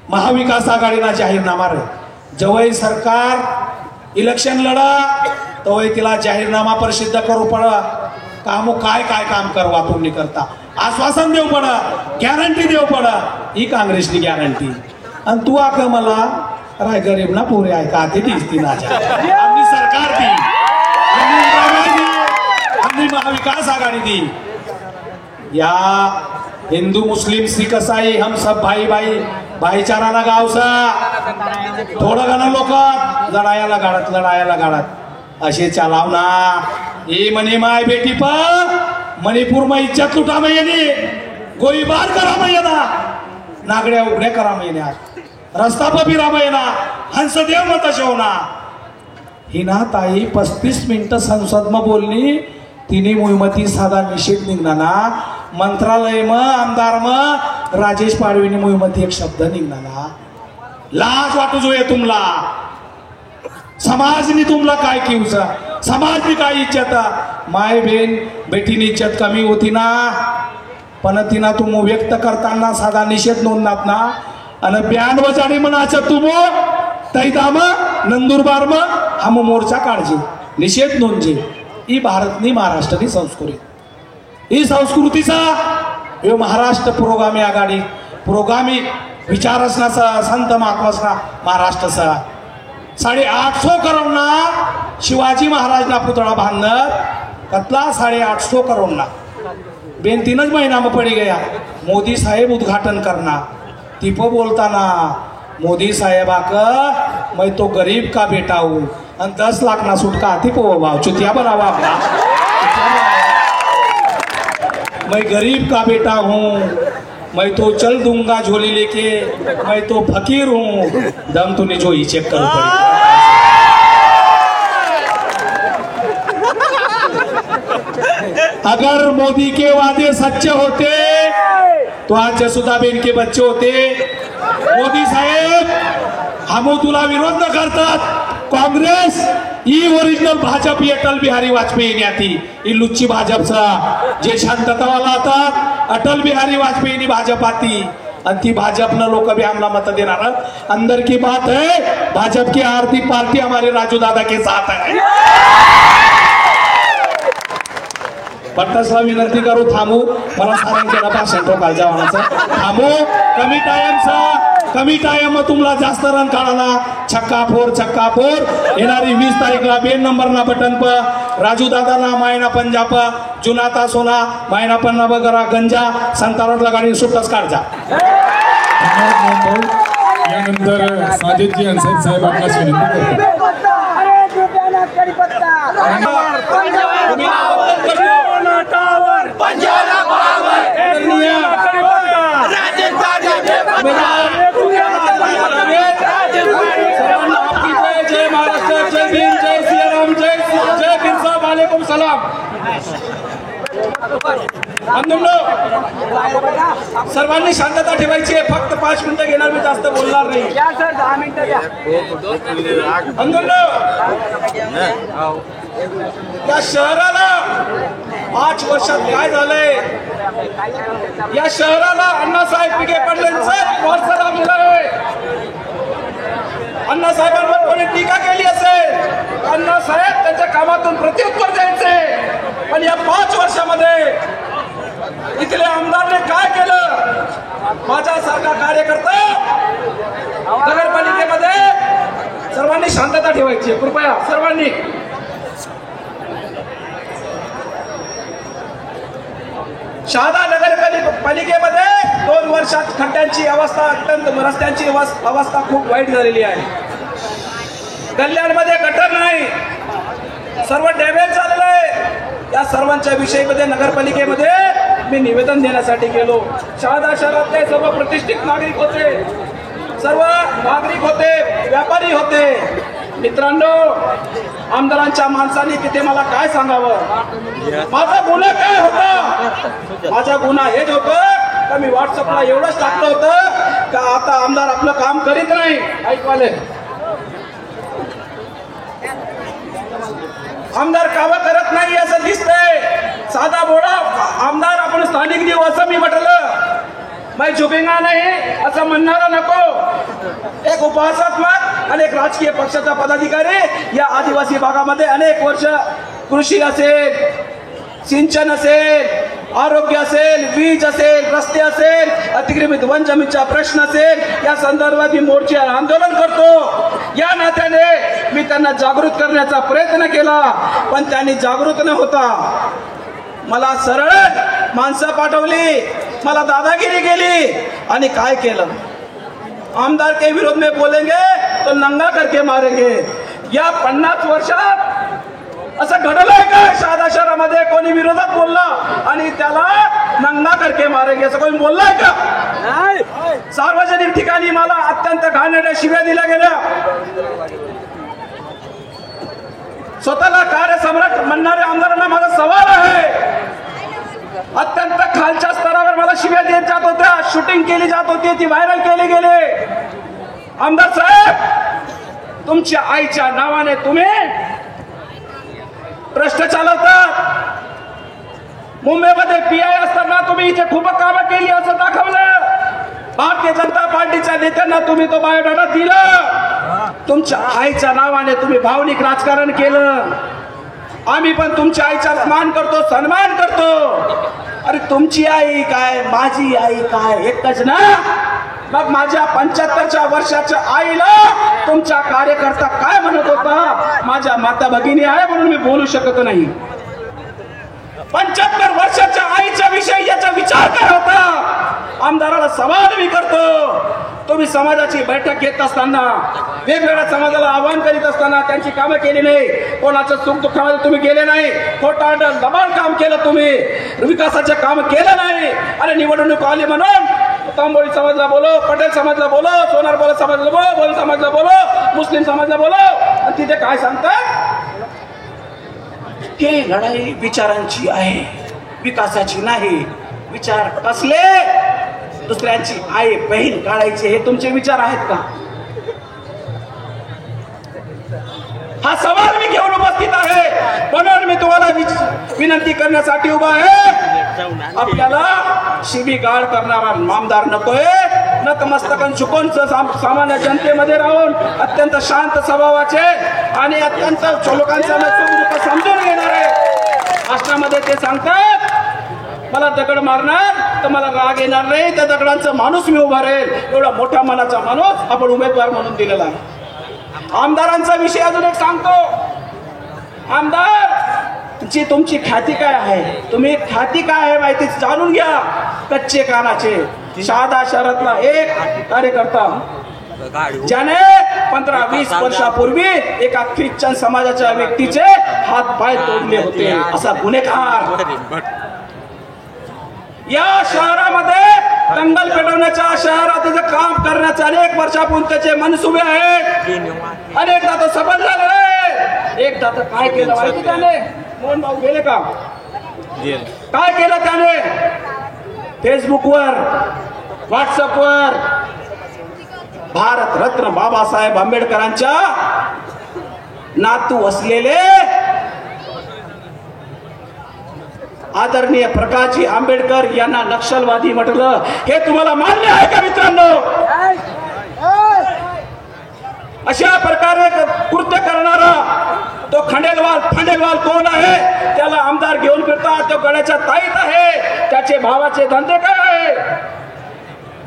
महाविकास आघाडीना जाहीरनामा रे जवळ सरकार इलेक्शन लढा तवय तिला जाहीरनामा प्रसिद्ध करू पडा काम काय काम करवा तुम्ही करता आश्वासन देऊ पडा गॅरंटी देऊ पडा ही काँग्रेसनी गॅरंटी आणि तू आक मला राय गरीब ना पोरे आहे का ते दिसती ना आम्ही सरकार दी आम्ही महाविकास आघाडी दी या हिंदू मुस्लिम सिख ईसाई हम सब भाई भाईचाराना गावसा थोडं गाणं लोक लढायला गाडत असे चालाव ना ये मनी माय बेटी पर मणिपूर में इज्जत लुटा में येणे गोळीबार करा में येना नागड्या उघड्या करा में येण्या रस्ता पर फिरा में येना हंसदेव मत शोना हिना ताई 35 मिनिटं संसद में बोलनी तिने मोहिमती साधा निषेध निघना ना मंत्रालय में आमदार में राजेश पाडवीने मोहिमती एक शब्द निघना ना लाज वाटू जोये तुमला समाजनी तुमला काय किवसा समाजनी काय इज्जत माय बहीण बेटीनी इज्जत कमी होती ना पण तिना तुम व्यक्त करताना साधा निषेध नोंदनात ना आणि बँड बजाडी म्हणाच तुम तैदाम नंदुरबार में हम मोर्चा काढजे निषेध नोंदजे ही भारतनी महाराष्ट्रनी संस्कृती ही संस्कृतीचा यो महाराष्ट्र पुरोगामी आघाडी पुरोगामी विचार असण्याचा संत महात्मासना महाराष्ट्रचा 850 करोडना शिवाजी महाराजना पुतळा बांधणार कतला 850 करोडना 2-3 महीना में पड़ी गया मोदी साहेब उद्घाटन करना तिपो बोलताना मोदी साहेब आक मैं तो गरीब का बेटा हूँ 10 लाख ना सुटका आती पो भाव चुतिया बनावा अपना मैं गरीब का बेटा हूँ मैं तो चल दूंगा झोली लेके मैं तो फकीर हूँ दम तूने जो ही चेक करो पड़ी अगर मोदी के वादे सच्चे होते तो आज जसुदाबेन के बच्चे होते मोदी साहेब हम तुला विरोध न करतात काँग्रेस ही ओरिजिनल भाजप ही अटल बिहारी वाजपेयी न्याती ही लुच्ची भाजपचा जे शांततावाला आता अटल बिहारी वाजपेयी भाजप आती आणि ती भाजपनं लोक भी हमला मत देणार अंदर की बात है भाजप की आरती पार्टी हमारे राजू दादा के साथ है पट्टासला विनंती करू थांबू मला साऱ्यांच्या भाषण ठोकायला जावणाचं थांबू कमी टाइम तुम्हाला जास्त रन काढाला छक्का फोर येणारी 20 तारीखला 2 नंबरना बटन पर राजू दादाना मायना पंजाब जुनाता सोना मायना पन्ना बगरा गंजा संतारोडला गाडी सुट्टच काढजा यानंतर साजिदजी अन्सारी साहेब आपणास विनंती करतो जय महाराष्ट्र जय भीम जय सियाराम जय बिरसा वालेकुम सलाम बंधूंनो सर्वांनी शांतता ठेवायची आहे फक्त 5 मिनिटं घेणार मी जास्त बोलणार नाही बंधूंनो या शहराला 5 वर्षात काय झालंय या शहराला अण्णासाहेब विखे पाटलांचं वारसा लाभलेला आहे अण्णासाहेबांवर कोणी टीका केली असेल अण्णासाहेब त्यांच्या कामातून प्रत्युत्तर द्यायचे पण या 5 वर्षामध्ये इथल्या आमदारने काय केलं माझ्यासारखा कार्यकर्ता नगरपालिकेमध्ये सर्वांनी शांतता ठेवायची कृपया सर्वांनी शहादा नगरपालिकेमध्ये 2 वर्षात खड्ड्यांची अवस्था अत्यंत रस्त्यांची अवस्था खूप वाईट झालेली आहे गल्ल्यांमध्ये गटर नाही सर्व डॅमेज झालेलं आहे या सर्वांच्या विषयीमध्ये नगरपालिकेमध्ये मी निवेदन देण्यासाठी गेलो शहादा शहरातले सर्व प्रतिष्ठित नागरिक होते सर्व नागरिक होते व्यापारी होते मित्रांनो आमदारांच्या माणसांनी तिथे मला काय सांगावं माझा गुन्हा काय होता माझा गुन्हा हेच होतं का मी व्हॉट्सअपला एवढंच टाकलं होतं का आता आमदार आपलं काम करीत नाही ऐकवाले आमदार कामं करत नाही असं दिसतंय साधा बोळा आमदार आपण स्थानिक देऊ असं मी म्हटलं मैं झुकेगा नाही असं म्हणणारा नको एक उपहासात्मक अनेक राजकीय पक्षाचा पदाधिकारी या आदिवासी भागामध्ये अनेक वर्ष कृषी असेल सिंचन असेल आरोग्य असेल वीज असेल रस्ते असेल अतिक्रमित वन जमीनचा प्रश्न असेल या संदर्भात मी मोर्चे आंदोलन करतो या नात्याने मी त्यांना जागृत करण्याचा प्रयत्न केला पण त्यांनी जागृत न होता मला सरळ माणसं पाठवली मला दादागिरी केली आणि काय केलं आमदार के विरोध में बोलेंगे तो नंगा करके मारेंगे या 50 वर्षात असं घडलंय का शहादा शहरामध्ये कोणी विरोधात बोलला आणि त्याला नंगा करके मारेंगे असं कोणी बोललाय का सार्वजनिक ठिकाणी मला अत्यंत घाणेरड्या शिव्या दिल्या गेल्या स्वतःला कार्यसम्राट म्हणणाऱ्या आमदारांना माझा सवाल आहे अत्यंत खालच्या स्तरावर मला शिव्या देत जात होत्या शूटिंग केली जात होती ती व्हायरल केली गेले आमदार साहेब तुमच्या आईच्या नावाने तुम्ही प्रश्न चालवतात मुंबईमध्ये पीआय असताना तुम्ही इथे खूप कामं केली असं दाखवलं भारतीय जनता पार्टीच्या नेत्यांना तुम्ही तो बायोडाटा दिला तुमच्या आईच्या नावाने तुम्ही भावनिक राजकारण केलं आम्ही पण तुमच्या आईचा मान करतो सन्मान करतो अरे तुमची आई काय माझी आई काय एकच ना मग माझ्या 75 वर्षाच्या आईला तुमचा कार्यकर्ता काय म्हणत होता माझ्या माता भगिनी आहे म्हणून मी बोलू शकत नाही 75 वर्षाच्या आईच्या विषयी याचा विचार काय होता आमदाराला सवाल मी करतो तुम्ही समाजाची बैठक घेत असताना वेगवेगळ्या समाजाला आवाहन करीत असताना त्यांची कामं केली नाही कोणाचं सुख दुःखामध्ये तुम्ही गेले नाही खोटा दबाण काम केलं तुम्ही विकासाचे काम केलं नाही आणि निवडणूक आली म्हणून तांबोळी समाजला बोलो पटेल समाजला बोलो सोनार बोला समाजला बोलो बोल समाजला बोलो मुस्लिम समाजला बोलो आणि तिथे काय सांगतात की लढाई विचारांची आहे विकासाची नाही विचार कसले दुसऱ्यांची आई बहीण काढायची, हे तुमचे विचार आहेत का? हा सवाल मी घेऊन उपस्थित आहे, म्हणून मी तुम्हाला विनंती करण्यासाठी उभा आहे. आपल्याला शिवीगाळ करणारा आमदार नकोय. नतमस्तकन झुकून सामान्य जनतेमध्ये राहून अत्यंत शांत स्वभावाचे आणि अत्यंत लोकांचा सुख समजून घेणारे भाषणामध्ये ते सांगतात, मला दगड मारणार तर मला राग येणार नाही, त्या दगडांचा माणूस मी उभा राहील. एवढा मोठा मनाचा माणूस आपण उमेदवार म्हणून दिलेला आहे. आमदारांचा विषय अजून एक सांगतो. आमदार ची तुमची ख्याती काय आहे? तुम्ही ख्याती काय आहे माहिती जाणून घ्या. कच्चे कानाचे शहादा शहरातला एक कार्यकर्ता ज्याने 15-20 वर्षापूर्वी एका ख्रिश्चन समाजाच्या व्यक्तीचे हात पाय तोडले होते, असा गुन्हेगार या शहरामध्ये दंगल पेटवण्याच्या शहरात काम करण्याचे अनेक वर्षापूर्वी त्याचे मनसुबे आहेत. अनेकदा तो सफल झाले. एकदा तर काय केलं माहिती त्याने? मोहन भाऊ गेले का? काय केलं त्याने? फेसबुकवर, व्हॉट्सअपवर भारत रत्न बाबासाहेब आंबेडकरांच्या नातू असलेले आदरणीय प्रकाशजी आंबेडकर यांना नक्षलवादी म्हटलं. हे तुम्हाला मान्य आहे का मित्रांनो? अशा प्रकारे कृत्य करणारा तो खंडेलवाल कोण आहे? त्याला आमदार घेऊन फिरतात. तो गड्याच्या ताईत आहे. त्याचे भावाचे धंदे काय आहे?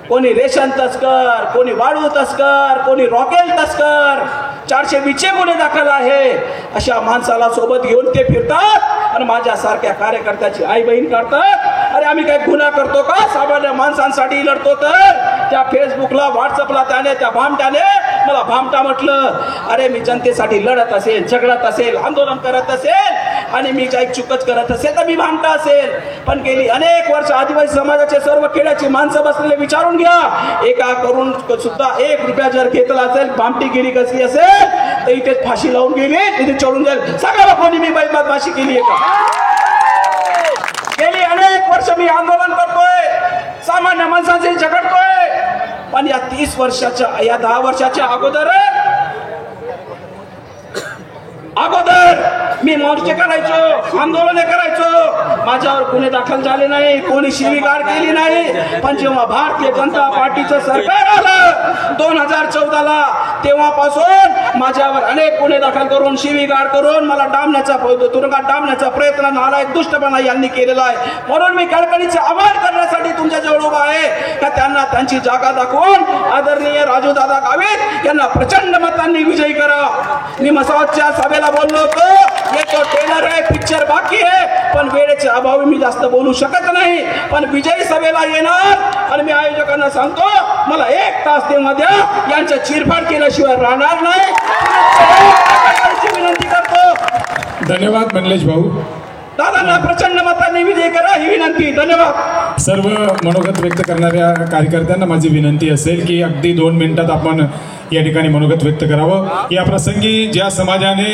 कोणी रेशन तस्कर, कोणी वाळू तस्कर, कोणी रॉकेल तस्कर, 420 गुन्हे दाखल आहे. अशा माणसाला सोबत घेऊन ते फिरतात आणि माझ्यासारख्या कार्यकर्त्याची आई बहीण काढतात. अरे आम्ही काय गुन्हा करतो का? सामान्य माणसांसाठी लढतो. तर त्या फेसबुकला व्हॉट्सअपला त्याने त्या भामट्याने मला भामटा म्हटलं. अरे मी जनतेसाठी लढत असेल, झगडत असेल, आंदोलन करत असेल आणि मी काही चुकच करत असेल तर मी भामटा असेल. पण गेली अनेक वर्ष आदिवासी समाजाचे सर्व खेड्याची माणसं बसलेले विचारून घ्या. एका करून सुद्धा 1 रुपया जर घेतला असेल, भामटीगिरी कसली असेल तर इथेच फाशी लावून गेली, तिथे चढून जाईल. सगळ्या कोणी मी बदमाशी केली आहे का? गेली अनेक वर्ष मी आंदोलन करतोय, सामान्य माणसांशी झगडतोय. पण या 30 वर्षाच्या, या 10 वर्षाच्या अगोदर मी मोर्चे करायचो, आंदोलने करायचो. माझ्यावर गुन्हे दाखल झाले नाही, कोणी शिवीगाळ केली नाही. पण जेव्हा भारतीय जनता पार्टीचं सरकार आलं 2014ला, तेव्हापासून माझ्यावर अनेक गुन्हे दाखल करून, शिवीगाळ करून मला तुरुंगात डांबण्याचा प्रयत्न नालायक दुष्टपणा यांनी केलेला आहे. म्हणून मी कळकळीचे आभार करण्यासाठी तुमच्या जवळ उभा आहे का त्यांना त्यांची जागा दाखवून आदरणीय राजूदादा गावित यांना प्रचंड मतांनी विजयी करा. मी मसावतच्या सभेला बोललो होतो, तो टेलर आहे, पिक्चर बाकी आहे, पण वेळेच्या अभावी मी जास्त बोलू शकत नाही. पण विजयी सभेला येणार आणि मी आयोजकांना सांगतो मला 1 तास तेव्हा द्या, यांच्या चिरफाड केल्याशिवाय राहणार नाही. विनंती करतो. धन्यवाद मनलेश भाऊ. दादांना प्रचंड मतांनी विजय करा ही विनंती. धन्यवाद. सर्व मनोगत व्यक्त करणाऱ्या कार्यकर्त्यांना माझी विनंती असेल की अगदी 2 मिनिटात आपण या ठिकाणी मनोगत व्यक्त करावं. या प्रसंगी ज्या समाजाने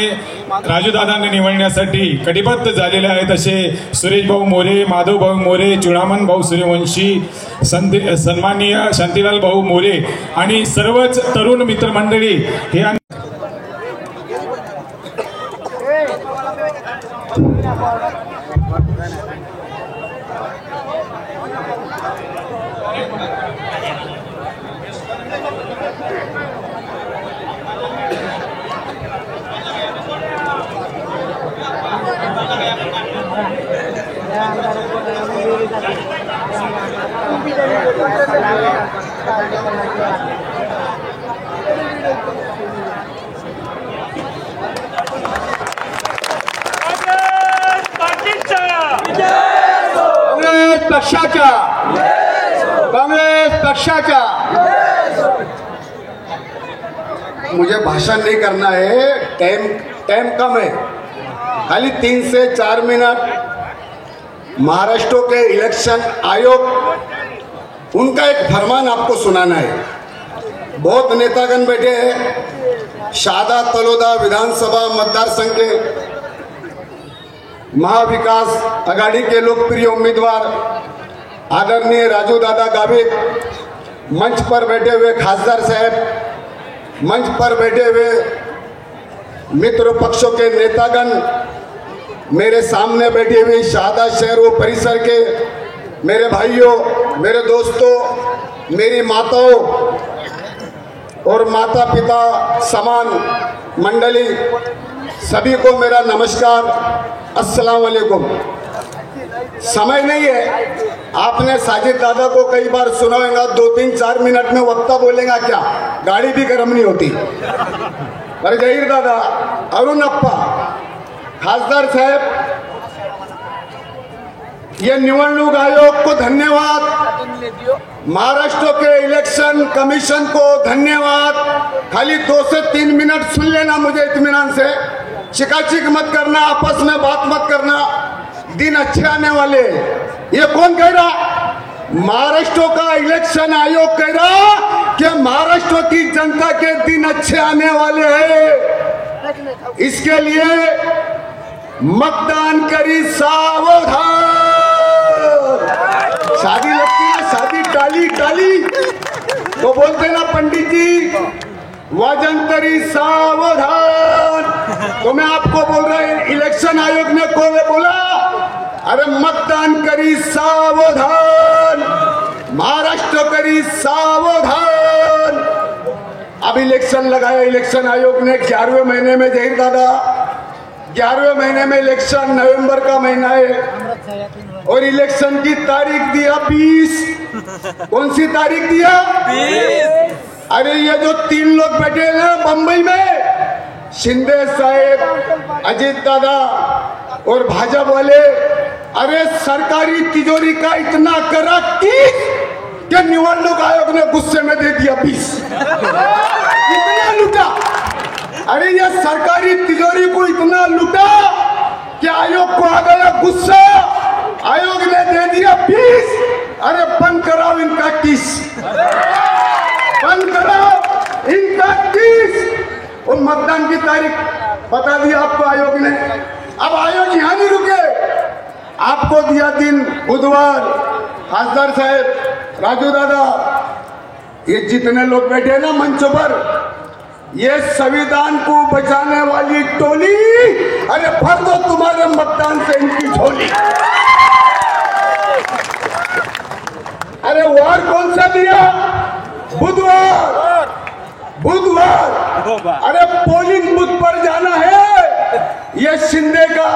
राजूदादांना निवडण्यासाठी कटिबद्ध झालेले आहेत असे सुरेश भाऊ मोरे, माधव भाऊ मोरे, चुडामन भाऊ सूर्यवंशी, सन्माननीय शांतीलाल भाऊ मोरे आणि सर्वच तरुण मित्रमंडळी हे कांग्रेस पक्षाच्या मुझे भाषण नहीं करना है, टाइम कम है, खाली 3 से 4 मिनट। महाराष्ट्र के इलेक्शन आयोग उनका एक फरमान आपको सुनाना है। बहुत नेतागण बैठे हैं। शादा तलोदा विधानसभा मतदार संघ के महाविकास आघाड़ी के लोकप्रिय उम्मीदवार आदरणीय राजू दादा गावित, मंच पर बैठे हुए खासदार साहब, मंच पर बैठे हुए मित्र पक्षों के नेतागण, मेरे सामने बैठी हुई शहादा शहर व परिसर के मेरे भाइयों, मेरे दोस्तों, मेरी माताओं और माता पिता समान मंडली, सभी को मेरा नमस्कार, अस्सलाम वालेकुम। समय नहीं है, आपने साजिद दादा को कई बार सुना होगा, 2-3-4 मिनट में वक्ता बोलेगा क्या, गाड़ी भी गर्म नहीं होती। अरे जहीर दादा, अरुण अप्पा, खासदार साहब, ये निवडणूक आयोग को धन्यवाद, महाराष्ट्र के इलेक्शन कमीशन को धन्यवाद। खाली 2 से 3 मिनट सुन लेना मुझे इत्मीनान से, चिकाचिक मत करना, आपस में बात मत करना, दिन अच्छे आने वाले। ये कौन कह रहा? महाराष्ट्र का इलेक्शन आयोग कह रहा कि महाराष्ट्र की जनता के दिन अच्छे आने वाले हैं। इसके लिए मतदान करी सावधान। शादी लगती है, शादी टाली टाली तो बोलते ना पंडित जी, वजन करी सावधान। तो मैं आपको बोल रहा हूं, इलेक्शन आयोग ने को बोला, अरे मतदान करी सावधान, महाराष्ट्र करी सावधान। अब इलेक्शन लगाया इलेक्शन आयोग ने 11वें महीने में, जहीर दादा 11वें महीने में इलेक्शन, नवंबर का महीना है, और इलेक्शन की तारीख दिया 20। कौन सी तारीख दिया? 20। अरे ये जो 3 लोग बैठे हैं बंबई में, शिंदे साहेब, अजीत दादा और भाजपा वाले, अरे सरकारी तिजोरी का इतना करा कि निवडणूक आयोग ने गुस्से में दे दिया 20। इतना लूटा, अरे ये सरकारी तिजोरी को इतना लूटा कि आयोग को आ गया गुस्सा, आयोग ने दे दिया 20। अरे बंद कराओ इनका किस, बंद कराओ इनका किस। और मतदान की तारीख बता दिया आपको आयोग ने। अब आयोग यहाँ नहीं रुके, आपको दिया दिन बुधवार। खासदार साहब, राजू दादा, ये जितने लोग बैठे ना मंच पर, ये संविधान को बचाने वाली टोली, अरे भर दो तुम्हारे मतदान से इनकी झोली। अरे वार कौन सा दिया? बुधवार, बुधवार। अरे पोलिंग बूथ पर जाना है, ये शिंदे का,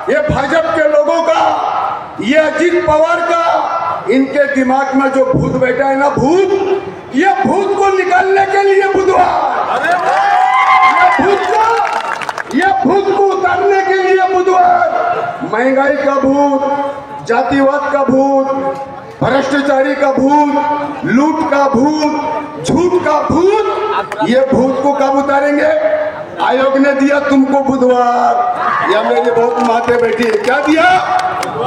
ये भाजपा के लोगों का, ये अजीत पवार का, इनके दिमाग में जो भूत बैठा है ना, भूत, ये भूत को निकालने के लिए बुधवार, ये भूत को उतारने के लिए बुधवार। महंगाई का भूत, जातिवाद का भूत, भ्रष्टाचारी का भूत, लूट का भूत, झूठ का भूत, ये भूत को कब उतारेंगे? आयोग ने दिया तुमको बुधवार। या मेरी बहुत माते बैठी है, क्या दिया?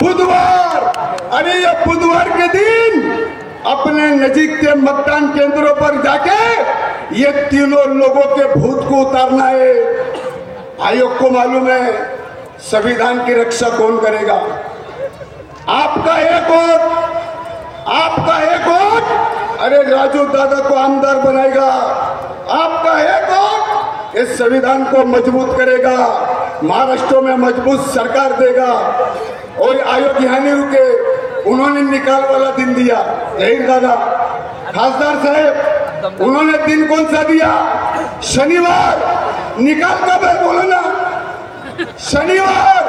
बुधवार। अरे ये बुधवार के दिन अपने नजीक के मतदान केंद्रों पर जाके ये तीनों लोगों के भूत को उतारना है। आयोग को मालूम है संविधान की रक्षा कौन करेगा। आपका एक वोट, आपका एक वोट, अरे राजू दादा को आमदार बनाएगा। आपका एक वोट इस संविधान को मजबूत करेगा, महाराष्ट्र में मजबूत सरकार देगा। और आयोग यहाँ नहीं रुके, उन्होंने निकाल वाला दिन दिया। जहीर दादा, खासदार साहब, उन्होंने दिन कौन सा दिया? शनिवार। निकाल कब है बोलो ना? शनिवार।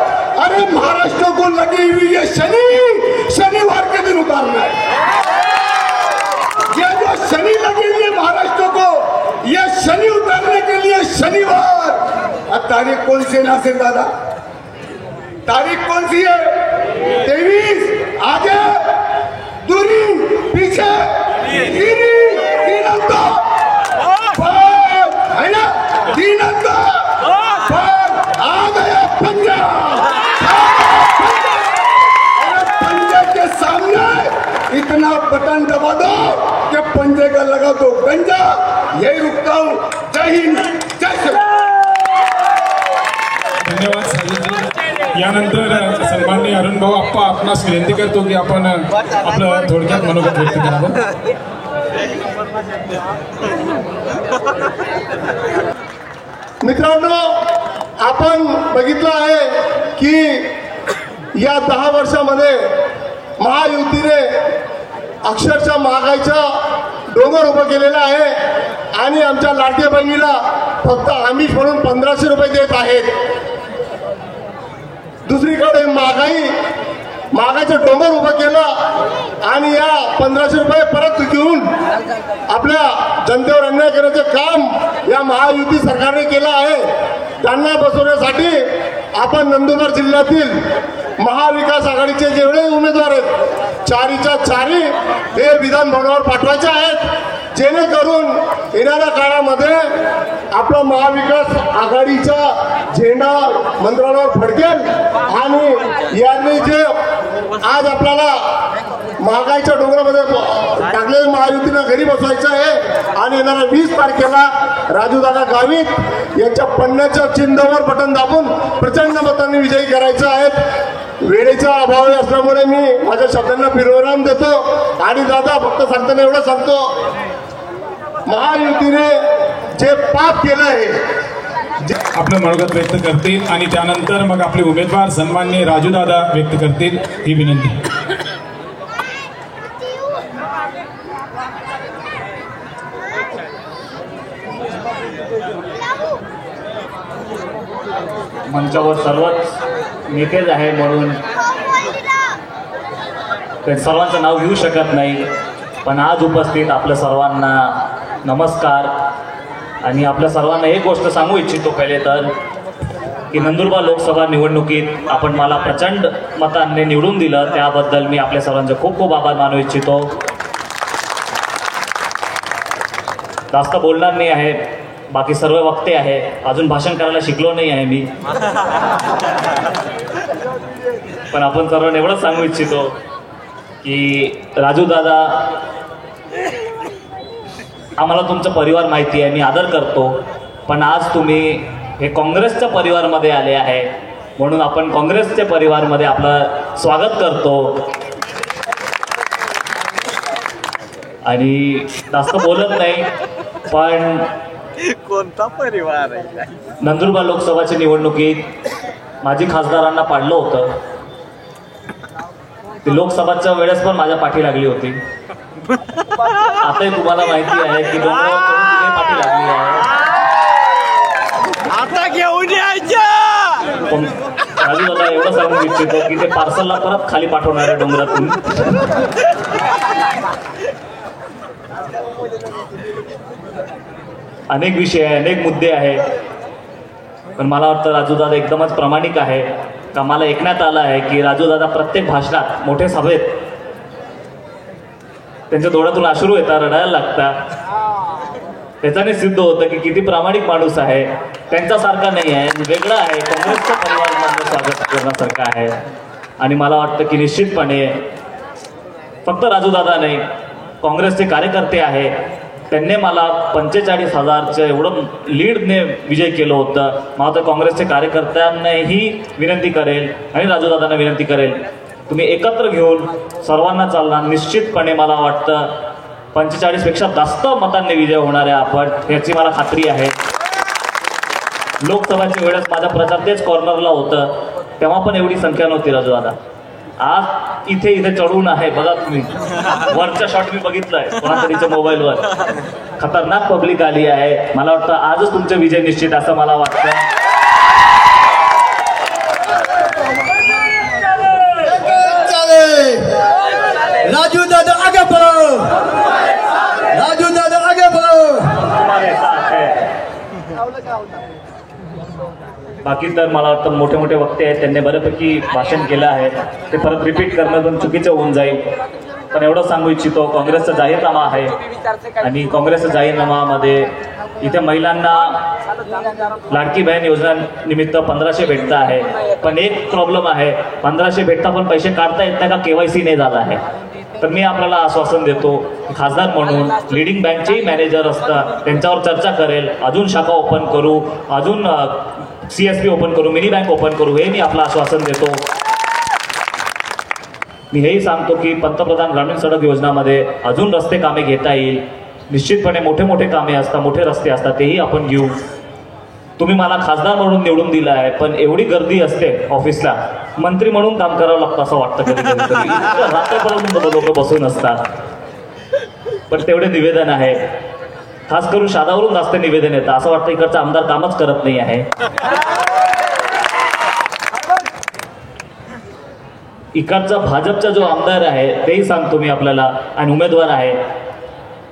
अरे महाराष्ट्र को लगी हुई है शनि, शनिवार के दिन उतारना है। ये जो शनि लगी हुई है महाराष्ट्र को, ये शनि उतारने के लिए शनिवार। अब तारीख कौन सी है नासिर दादा? तारीख कौन सी है? 23। आगे दूरी, पीछे तीन अंक है ना, 3 अंक आ गया पंजाब। पंजे के सामने इतना बटन दबा दो कि पंजे का लगा दो गंजा। यही रुकता हूँ। जय हिंद, जय श्री राम। धन्यवाद साजिद जी। यानंतर सन्माननीय अरुण भाऊ आप्पा आपणास विनंती करतो की आपण आपलं थोडक्यात मनोगत व्यक्त करावं. मित्रांनो, आपण बघितलं आहे की या 10 वर्षामध्ये महायुतीने अक्षरशः महागाईचा डोंगर उभं केलेला आहे आणि आमच्या लाडक्या बहिणीला फक्त आमिष म्हणून 1500 रुपये देत आहेत. दुसरीकडे महागाईचं डोंगर उभं केलं आणि या 1500 रुपये परत घेऊन आपल्या जनतेवर अन्याय करण्याचे काम या महायुती सरकारने केलं आहे. त्यांना बसवण्यासाठी आपण नंदुरबार जिल्ह्यातील महाविकास आघाडीचे जेवढे उमेदवार आहेत 4च्या 4 हे विधान भवनावर पाठवायचे आहेत, जेणेकरून येणाऱ्या काळामध्ये आपला महाविकास आघाडीचा झेंडा मंत्रालयावर फडकेल आणि यांनी जे आज आपल्याला महागाईच्या डोंगरामध्ये टाकलेल्या महायुतीनं घरी बसवायचं आहे आणि येणाऱ्या 20 तारखेला राजूदादा गावित यांच्या पन्न्याच्या चिन्हावर बटन दाबून प्रचंड मतांनी विजयी करायचं आहे. वेळेचा अभाव असल्यामुळे मी माझ्या शब्दांना विराम देतो आणि दादा फक्त सांगताना एवढं सांगतो, महायुतीने जे पाप केलं आहे आपलं मनोगत व्यक्त करतील आणि त्यानंतर मग आपले उमेदवार सन्माननीय राजूदादा व्यक्त करतील ही विनंती. मंचावर सर्वच नेतेच आहे म्हणून सर्वांचं नाव घेऊ शकत नाही, पण आज उपस्थित आपल्या सर्वांना नमस्कार. आणि आपल्या सर्वांना एक गोष्ट सांगू इच्छितो पहिले तर की नंदुरबार लोकसभा निवडणुकीत आपण मला प्रचंड मतांनी निवडून दिलं, त्याबद्दल मी आपल्या सर्वांचे खूप खूप आभार मानू इच्छितो. जास्त बोलणार नाही आहे, बाकी सर्व वक्ते आहे, अजून भाषण करायला शिकलो नाही आहे मी, पण आपण सर्वांना एवढंच सांगू इच्छितो की राजू दादा, आम्हाला तुमचा परिवार माहिती आहे, मी आदर करतो, पण आज तुम्ही हे काँग्रेसच्या परिवारमध्ये आले आहे म्हणून आपण काँग्रेसच्या परिवारमध्ये आपलं स्वागत करतो. आणि जास्त बोलत नाही, पण कोणता परिवार आहे? नंदुरबार लोकसभाच्या निवडणुकीत माझी खासदारांना पाडलं होतं, ती लोकसभाच्या वेळेस पण माझ्या पाठी लागली होती. आताही तुम्हाला माहिती आहे की डोंगरावर पाठी लागली आहे. आता घेऊन यायचं. पण राजू दादा एवढं सांगू इच्छितो की ते पार्सलला परत खाली पाठवणार आहे डोंगरातून. अनेक विषय आहे, अनेक मुद्दे आहे, पण मला वाटतं राजूदादा एकदमच प्रामाणिक आहे. का मला ऐकण्यात आलं आहे की राजूदादा प्रत्येक भाषणात मोठ्या सभेत त्यांच्या डोळ्यातून अश्रू येतात, रडायला लागतात. त्याच्याने सिद्ध होतं की किती प्रामाणिक माणूस आहे. त्यांच्यासारखा नाही आहे, वेगळा आहे, काँग्रेसच्या परिवारामध्ये स्वागत करण्यासारखं आहे. आणि मला वाटतं की निश्चितपणे फक्त राजूदादा नाही, काँग्रेसचे कार्यकर्ते आहे, त्यांनी मला 45,000चं एवढं लीडने विजय केलं होतं. मला तर काँग्रेसच्या कार्यकर्त्यांनाही विनंती करेल आणि राजूदादांना विनंती करेल, तुम्ही एकत्र घेऊन सर्वांना चालणार. निश्चितपणे मला वाटतं 45पेक्षा जास्त मतांनी विजय होणार आहे आपण, याची मला खात्री आहे. लोकसभाच्या वेळेस माझा प्रचार तेच कॉर्नरला होतं, तेव्हा पण एवढी संख्या नव्हती राजूदादा. आज इथे चढून आहे, बघा तुम्ही वरचा शॉट मी बघितलाय कोणातरीच्या मोबाईलवर. खतरनाक पब्लिक आली आहे. मला वाटतं आजच तुमचे विजय निश्चित असं मला वाटतं. राजू दादा आगे बढ़ो, राजू दादा आगे बढ़ो. बाकी तर मला वाटतं मोठे मोठे वक्ते आहेत, त्यांनी बऱ्यापैकी भाषण केलं आहे, ते परत रिपीट करणं पण चुकीचं होऊन जाईल. पण एवढं सांगू इच्छितो, काँग्रेसचा जाहीरनामा आहे आणि काँग्रेसच्या जाहीरनामामध्ये इथे महिलांना लाडकी बहीण योजना निमित्त 1500 भेटता आहे. पण एक प्रॉब्लेम आहे, 1500 भेटता पण पैसे काढता येत नाही का KYC नाही झाला आहे. तर मी आपल्याला आश्वासन देतो, खासदार म्हणून लिडिंग बँकचेही मॅनेजर असतात, त्यांच्यावर चर्चा करेल, अजून शाखा ओपन करू, अजून CSP ओपन करू, मिनी बँक ओपन करू, हे मी आपलं आश्वासन देतो. मी हेही सांगतो की पंतप्रधान ग्रामीण सडक योजनामध्ये अजून रस्ते कामे घेता येईल. निश्चितपणे मोठे मोठे कामे असतात, मोठे रस्ते असतात, तेही आपण घेऊ. तुम्ही मला खासदार म्हणून निवडून दिलं आहे, पण एवढी गर्दी असते ऑफिसला, मंत्री म्हणून काम करावं लागतं असं वाटतं कधी. रात्रीपर्यंत लोक बसून असतात. पण तेवढे निवेदन आहे, खास करून शादावरून जास्त निवेदन येतं. असं वाटतं इकडचा आमदार कामच करत नाही आहे. इकडचा भाजपचा जो आमदार आहे तेही सांगतो मी आपल्याला, आणि उमेदवार आहे,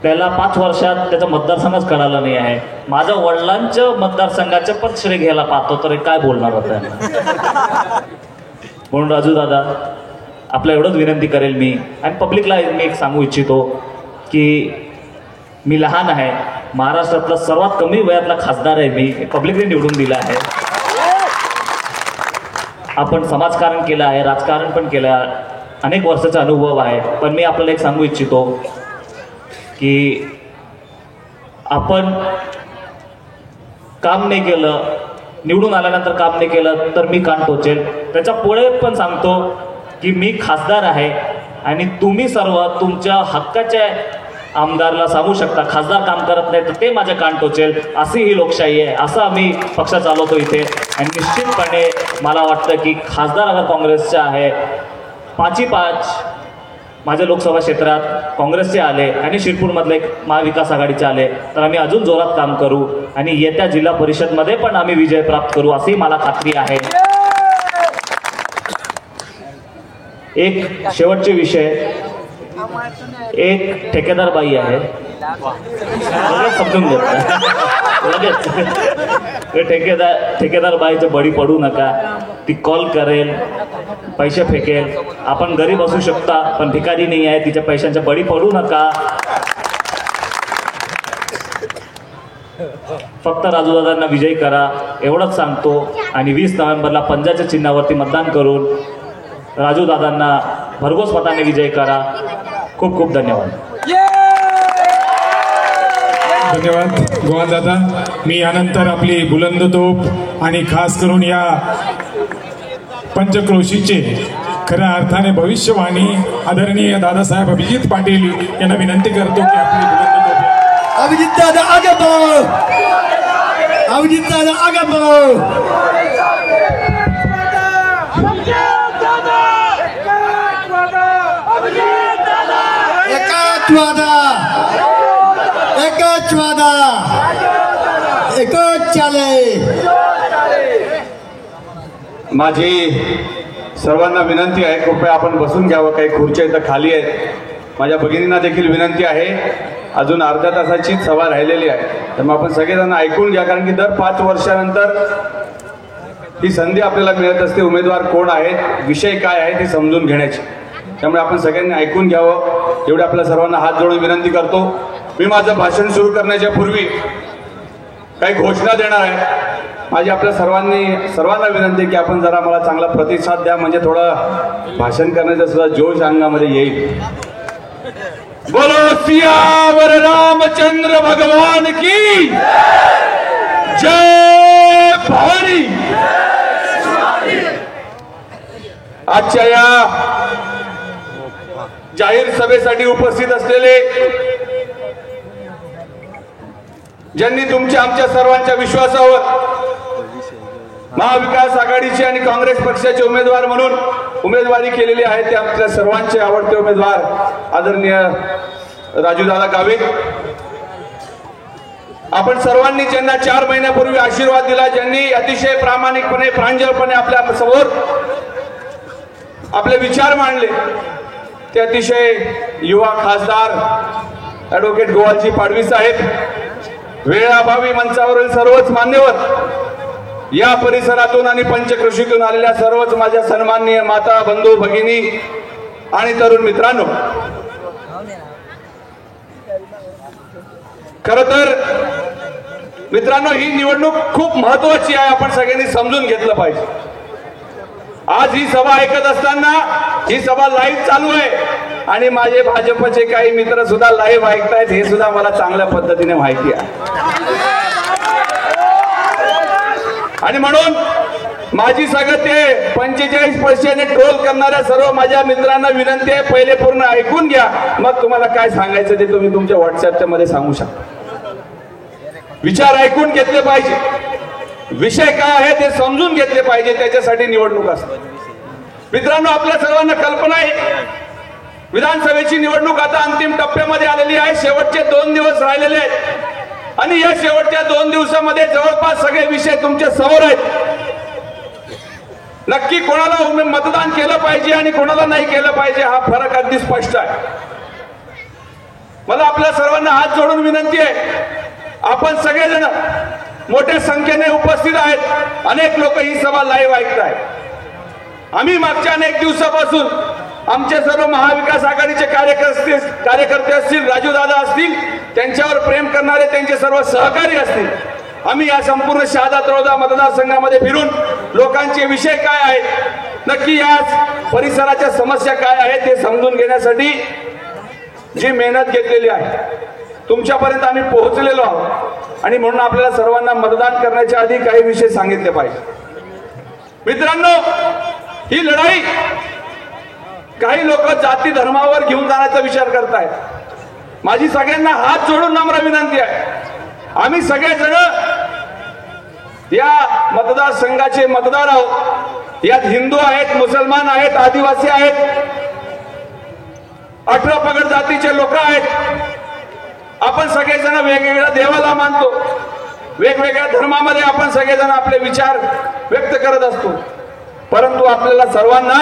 त्याला 5 वर्षात त्याचा मतदारसंघच कळाला नाही आहे. माझ्या वडिलांच्या मतदारसंघाचे पण श्रेय घ्यायला पाहतो, तर काय बोलणार होता. म्हणून राजू दादा, आपल्या एवढंच विनंती करेल मी, आणि पब्लिकला मी एक सांगू इच्छितो की मी लहान आहे, महाराष्ट्रातला सर्वात कमी वयातला खासदार आहे मी, पब्लिकने निवडून दिला आहे. आपण समाजकारण केलं आहे, राजकारण पण केलं आहे, अनेक वर्षाचा अनुभव आहे. पण मी आपल्याला एक सांगू इच्छितो की आपण काम नाही केलं, निवडून आल्यानंतर काम नाही केलं तर मी कान टोचेल. त्याच्या पुढे पण सांगतो की मी खासदार आहे, आणि तुम्ही सर्व तुमच्या हक्काच्या आमदारला सांगू शकता खासदार काम करत नाही तर ते माझ्या कान टोचेल. अशी ही लोकशाही आहे. असं आम्ही पक्ष चालवतो इथे. आणि निश्चितपणे मला वाटतं की खासदार अगर काँग्रेसचा आहे, 5 माझ्या लोकसभा क्षेत्रात काँग्रेसचे आले आणि शिरपूरमधले महाविकास आघाडीचे आले तर आम्ही अजून जोरात काम करू, आणि येत्या जिल्हा परिषदमध्ये पण आम्ही विजय प्राप्त करू अशी मला खात्री आहे. एक शेवटचे विषय, एक ठेकेदार बाई आहे, लगेच समजून घेतलं लगेच. ठेकेदार बाईचं बळी पडू नका. ती कॉल करेल, पैसे फेकेल. आपण गरीब असू शकता पण भिकारी नाही आहे, तिच्या पैशांच्या बळी पडू नका. फक्त राजूदादांना विजयी करा एवढंच सांगतो. आणि 20 नोव्हेंबरला पंजाच्या चिन्हावरती मतदान करून राजूदादांना भरघोस मताने विजय करा. खूप खूप धन्यवाद. धन्यवाद गोवाल दादा. मी यानंतर आपली बुलंद तोप आणि खास करून या पंचक्रोशीचे खऱ्या अर्थाने भविष्यवाणी आदरणीय दादासाहेब अभिजित पाटील यांना विनंती करतो की आपली बुलंद तोप. अभिजित दादा आगे बढ़ो, अभिजित दादा आगे बढ़ो. एकच वादा, एकच चाले. माझी सर्वांना विनंती आहे, कृपया आपण बसून घ्यावं. काही खुर्च्या इथं खाली आहेत. माझ्या भगिनींना देखील विनंती आहे, अजून अर्ध्या तासाची सभा राहिलेली आहे, तर मग आपण सगळेजण ऐकून घ्या. कारण की दर 5 वर्षानंतर ही संधी आपल्याला मिळत असते. उमेदवार कोण आहेत, विषय काय आहे ते समजून घेण्याची. त्यामुळे आपण सगळ्यांनी ऐकून घ्यावं एवढे आपल्या सर्वांना हात जोडून विनंती करतो. मी माझं भाषण सुरू करण्याच्या पूर्वी काही घोषणा देणार आहे. माझी आपल्या सर्वांना विनंती की आपण जरा मला चांगला प्रतिसाद द्या, म्हणजे थोडं भाषण करण्याचा सुद्धा जोश अंगामध्ये येईल. बोलो सियावर रामचंद्र भगवान की जय भवानी. आजच्या या जाहीर सभेसाठी उपस्थित असलेले, ज्यांनी तुमच्या आमच्या सर्वांच्या विश्वासावर महाविकास आघाडीचे आणि काँग्रेस पक्षाचे उमेदवार म्हणून उमेदवारी केलेली आहे, ते आमच्या सर्वांचे आवडते उमेदवार आदरणीय राजूदादा गावित. आपण सर्वांनी ज्यांना 4 महिन्यापूर्वी आशीर्वाद दिला, ज्यांनी अतिशय प्रामाणिकपणे प्रांजळपणे आपल्या समोर आपले विचार मांडले, ते अतिशय युवा खासदार ॲडव्होकेट गोवालजी पाडवी साहेब, वेळाभावी मंचावरील सर्वच मान्यवर, या परिसरातून आणि पंचक्रोशीतून आलेल्या सर्वच माझ्या सन्माननीय माता, बंधू, भगिनी आणि तरुण मित्रांनो, खरं तर मित्रांनो ही निवडणूक खूप महत्वाची आहे. आपण सगळ्यांनी समजून घेतलं पाहिजे. आज ही सभा ऐकत असताना ही सभा लाईव्ह चालू आहे आणि माझे भाजपचे काही मित्र सुद्धा लाईव्ह ऐकतायत, हे सुद्धा मला चांगल्या पद्धतीने माहिती आहे. आणि म्हणून माझी सगळं ते 45% ट्रोल करणाऱ्या सर्व माझ्या मित्रांना विनंती आहे, पहिले पूर्ण ऐकून घ्या, मग तुम्हाला काय सांगायचं ते तुम्ही तुमच्या व्हॉट्सअपच्या मध्ये सांगू शकता. विचार ऐकून घेतले पाहिजे, विषय काय आहे ते समजून घेतले पाहिजे, त्याच्यासाठी निवडणूक असते. मित्रांनो, आपल्या सर्वांना कल्पना आहे विधानसभेची निवडणूक आता अंतिम टप्प्यामध्ये आलेली आहे. शेवटचे 2 दिवस राहिलेले आहेत आणि या शेवटच्या 2 दिवसामध्ये जवळपास सगळे विषय तुमच्या समोर आहेत. नक्की कोणाला मतदान केलं पाहिजे आणि कोणाला नाही केलं पाहिजे हा फरक अगदी स्पष्ट आहे. मला आपल्या सर्वांना हात जोडून विनंती आहे, आपण सगळेजण मोठ्या संख्येने उपस्थित आहेत, अनेक लोक ही सभा लाईव्ह ऐकत आहेत. आम्ही मागच्या अनेक दिवसापासून आमचे सर्व महाविकास आघाडीचे कार्यकर्ते असतील, राजू दादा असतील, त्यांच्यावर प्रेम करणारे त्यांचे सर्व सहकारी असतील, आम्ही या संपूर्ण शहादा तळोदा मतदारसंघामध्ये फिरून लोकांचे विषय काय आहेत, नक्की या परिसराच्या समस्या काय आहेत ते समजून घेण्यासाठी जी मेहनत घेतलेली आहे तुमच्यापर्यंत आम्ही पोहोचलेलो आहोत. आणि म्हणून आपल्याला सर्वांना मतदान करण्याच्या आधी काही विषय सांगितले पाहिजे. मित्रांनो, ही लढाई काही लोक जाती धर्मावर घेऊन जाण्याचा विचार करतायत. माझी सगळ्यांना हात जोडून नम्र विनंती आहे, आम्ही सगळेजण या मतदारसंघाचे मतदार आहोत. यात हिंदू आहेत, मुसलमान आहेत, आदिवासी आहेत, 18 पगड जातीचे लोक आहेत. आपण सगळेजण वेगवेगळ्या देवाला मानतो, वेगवेगळ्या धर्मामध्ये आपण सगळेजण आपले विचार व्यक्त करत असतो. परंतु आपल्याला सर्वांना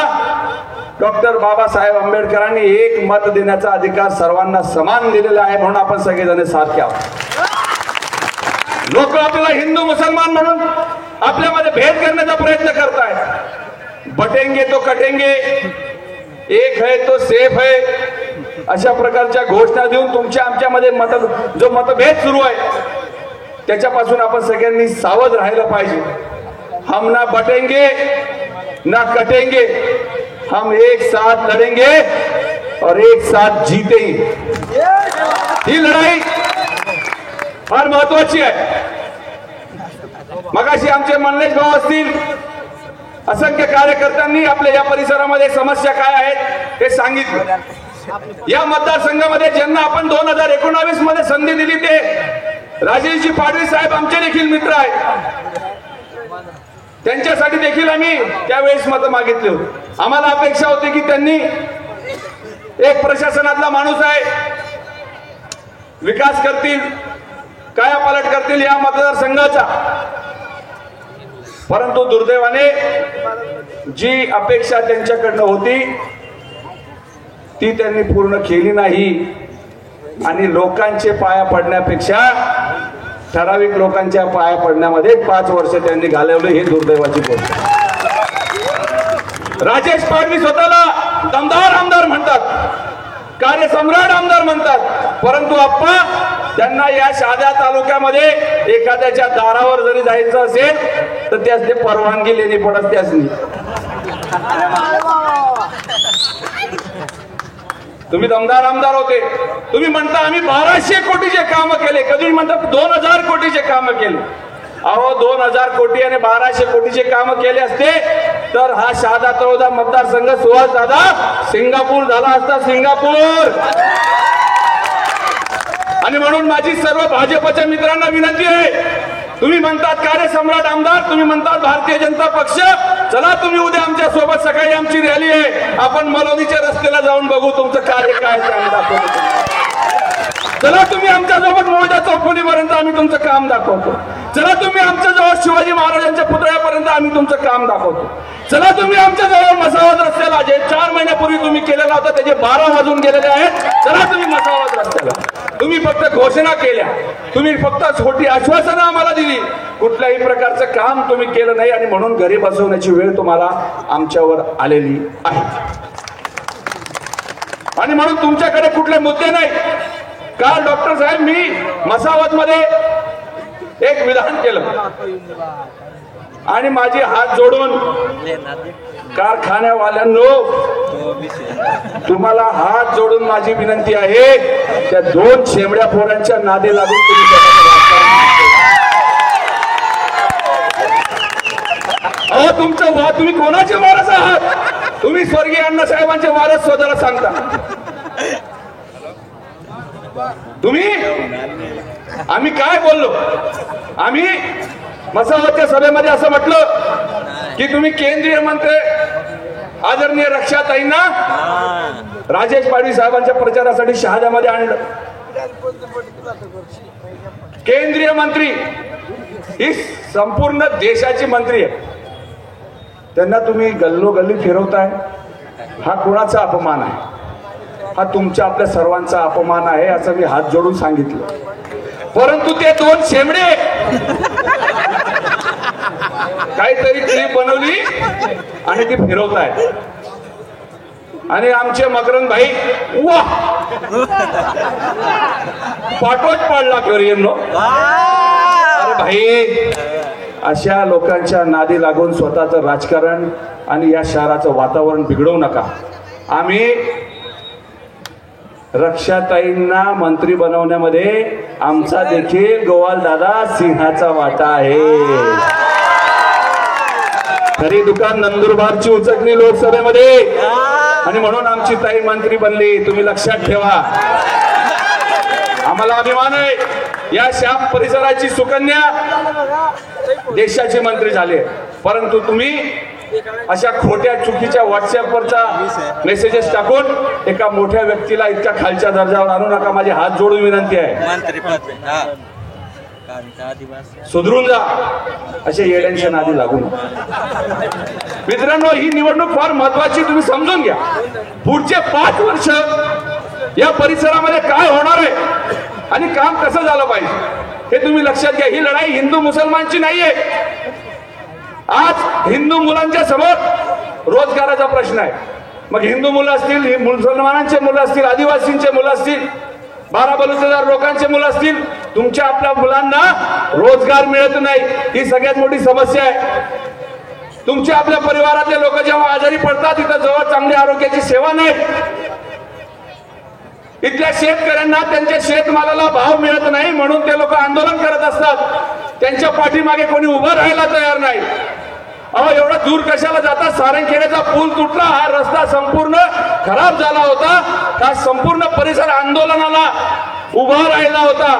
डॉक्टर बाबासाहेब आंबेडकरांनी एक मत देण्याचा अधिकार सर्वांना समान दिलेला आहे, म्हणून आपण सगळेजण सारखे आहोत. लोक आपल्याला हिंदू मुसलमान म्हणून आपल्यामध्ये भेद करण्याचा प्रयत्न करतायत. बटेंगे तो कटेंगे, एक है तो सेफ है, अशा प्रकारच्या घोषणा देऊन तुमच्या आमच्यामध्ये जो मतभेद सुरू आहे त्याच्यापासून आपण सगळ्यांनी सावध राहिलं पाहिजे. हम ना बटेंगे ना कटेंगे, हम एक साथ लढेंगे और एक साथ जीतेंगे. ही लढाई फार महत्वाची आहे. मगाशी आमचे मनलेश भाऊ असतील, असंख्य कार्यकर्त्यांनी आपल्या या परिसरामध्ये समस्या काय आहेत ते सांगितलं. या मतदारसंघामध्ये ज्यांना आपण 2019 मध्ये संधी दिली ते राजेशजी पाडवी साहेब आमचे देखील मित्र आहेत. त्यांच्यासाठी देखील आम्ही त्यावेळेस मत मागितले होते. आम्हाला अपेक्षा होती की त्यांनी, एक प्रशासनातला माणूस आहे, विकास करतील, कायापालट करतील या मतदारसंघाचा. परंतु दुर्दैवाने जी अपेक्षा त्यांच्याकडनं होती ती त्यांनी पूर्ण केली नाही आणि लोकांचे पाया पडण्यापेक्षा ठराविक लोकांच्या पाया पडण्यामध्ये 5 वर्ष त्यांनी घालवले. हे दुर्दैवाची गोष्ट. राजेश पाडवी स्वतःला दमदार आमदार म्हणतात, कार्यसम्राट आमदार म्हणतात, परंतु आप्पा त्यांना या शहादा तालुक्यामध्ये एखाद्याच्या दारावर जरी जायचं असेल तर त्यास ते परवानगी लेणी पडत. त्यासनी तुम्ही दमदार आमदार होते, तुम्ही म्हणता आम्ही 1200 कोटीचे काम केले, कधी म्हणतात 2000 कोटीचे काम केले. अहो 2000 कोटी आणि 1200 कोटीचे काम केले असते तर हा शहादा तळोदा मतदारसंघ सुहास दादा सिंगापूर झाला असता, सिंगापूर. आणि म्हणून माझी सर्व भाजपच्या मित्रांना विनंती आहे, तुम्ही म्हणतात कार्यसम्राट आमदार, तुम्ही म्हणतात भारतीय जनता पक्ष, चला तुम्ही उद्या आमच्या सोबत, सकाळी आमची रॅली आहे, आपण मलोनीच्या रस्त्याला जाऊन बघू तुमचं कार्य काय दाखवतो. चला तुम्ही आमच्या सोबत मोठ्या चौफुलीपर्यंत आम्ही तुमचं काम दाखवतो. चला तुम्ही आमच्या जवळ शिवाजी महाराजांच्या पुतळ्यापर्यंत आम्ही तुमचं काम दाखवतो. चला तुम्ही आमच्या जवळ मसावत रस्त्याला, जे 4 महिन्यापूर्वी तुम्ही केलेला होता त्याचे 12 वाजून गेलेले आहेत, चला तुम्ही मसावत रस्त्याला. तुम्ही फक्त घोषणा केल्या, तुम्ही फक्त छोटी आश्वासनं आम्हाला दिली, कुठल्याही प्रकारचं काम तुम्ही केलं नाही आणि म्हणून घरी बसवण्याची वेळ तुम्हाला आमच्यावर आलेली आहे. आणि म्हणून तुमच्याकडे कुठले मुद्दे नाही. काल डॉक्टर साहेब मी मसावत मध्ये एक विधान केलं आणि माझे हात जोडून, कारखान्यावाल्यांनो तुम्हाला हात जोडून माझी विनंती आहे, त्या 2 शेंबड्या पोरांच्या नादी लागून तुम्ही अहो तुम्ही कोणाचे वारस आहात? तुम्ही स्वर्गीय अण्णासाहेबांचे वारस स्वतःला सांगता. आम्ही काय बोललो? आम्ही मसावतच्या सभेमध्ये असं म्हटलं की तुम्ही केंद्रीय मंत्री आदरणीय रक्षाताईंना राजेश पाडवी साहेबांच्या प्रचारासाठी शहाद्यामध्ये आणलं. केंद्रीय मंत्री ही संपूर्ण देशाची मंत्री आहे, त्यांना तुम्ही गल्लोगल्ली फिरवताय. हा कोणाचा अपमान आहे? हा तुमच्या आपल्या सर्वांचा अपमान आहे असं मी हात जोडून सांगितलं. परंतु ते दोन शेमडे काहीतरी क्लिप बनवली आणि ती फिरवताय. आणि आमचे मकरंद भाई वा पाठोच पडला येलो. अरे भाई, अशा लोकांच्या नादी लागून स्वतःचं राजकारण आणि या शहराचं वातावरण बिघडवू नका. आम्ही रक्षाताईंना मंत्री बनवण्यामध्ये आमचा देखील गोवालदादा सिंहाचा वाटा आहे. खरी दुकान नंदुरबारची उचकली लोकसभेमध्ये, आणि म्हणून आमची ताई मंत्री बनली. तुम्ही लक्षात ठेवा, आम्हाला अभिमान आहे. या श्याम परिसराची सुकन्या देशाची मंत्री झाली. परंतु तुम्ही अशा खोट्या चुकीच्या व्हॉट्सअपवरचा मेसेजेस टाकून एका मोठ्या व्यक्तीला इतक्या खालच्या दर्जावर आणू नका. माझी हात जोडून विनंती आहे, सुधरून जा. अशा येड्यांच्या नादी लागू नका. मित्रांनो, ही निवडणूक फार महत्वाची, तुम्ही समजून घ्या. पुढचे 5 वर्ष या परिसरामध्ये काय होणार आहे आणि काम कसं झालं पाहिजे हे तुम्ही लक्षात घ्या. ही लढाई हिंदू मुसलमानची नाहीये. आज हिंदू मुलांच्या समोर रोजगाराचा प्रश्न आहे. मग हिंदू मुलं असतील, मुसलमानांचे मुलं असतील, आदिवासींचे मुलं असतील, 12 बलुतेदार लोकांचे मुलं असतील, तुमच्या आपल्या मुलांना रोजगार मिळत नाही. ही सगळ्यात मोठी समस्या आहे. तुमच्या आपल्या परिवारातले लोक जेव्हा आजारी पडतात तिथं जवळ चांगली आरोग्याची सेवा नाही. इथल्या शेतकऱ्यांना त्यांच्या शेतमालाला भाव मिळत नाही म्हणून ते लोक आंदोलन करत असतात. त्यांच्या पाठीमागे कोणी उभं राहायला तयार नाही. अहो, एवढा दूर कशाला जातात? सारंगखेड्याचा पूल तुटला, हा रस्ता संपूर्ण खराब झाला होता, हा संपूर्ण परिसर आंदोलनाला उभा राहिला होता.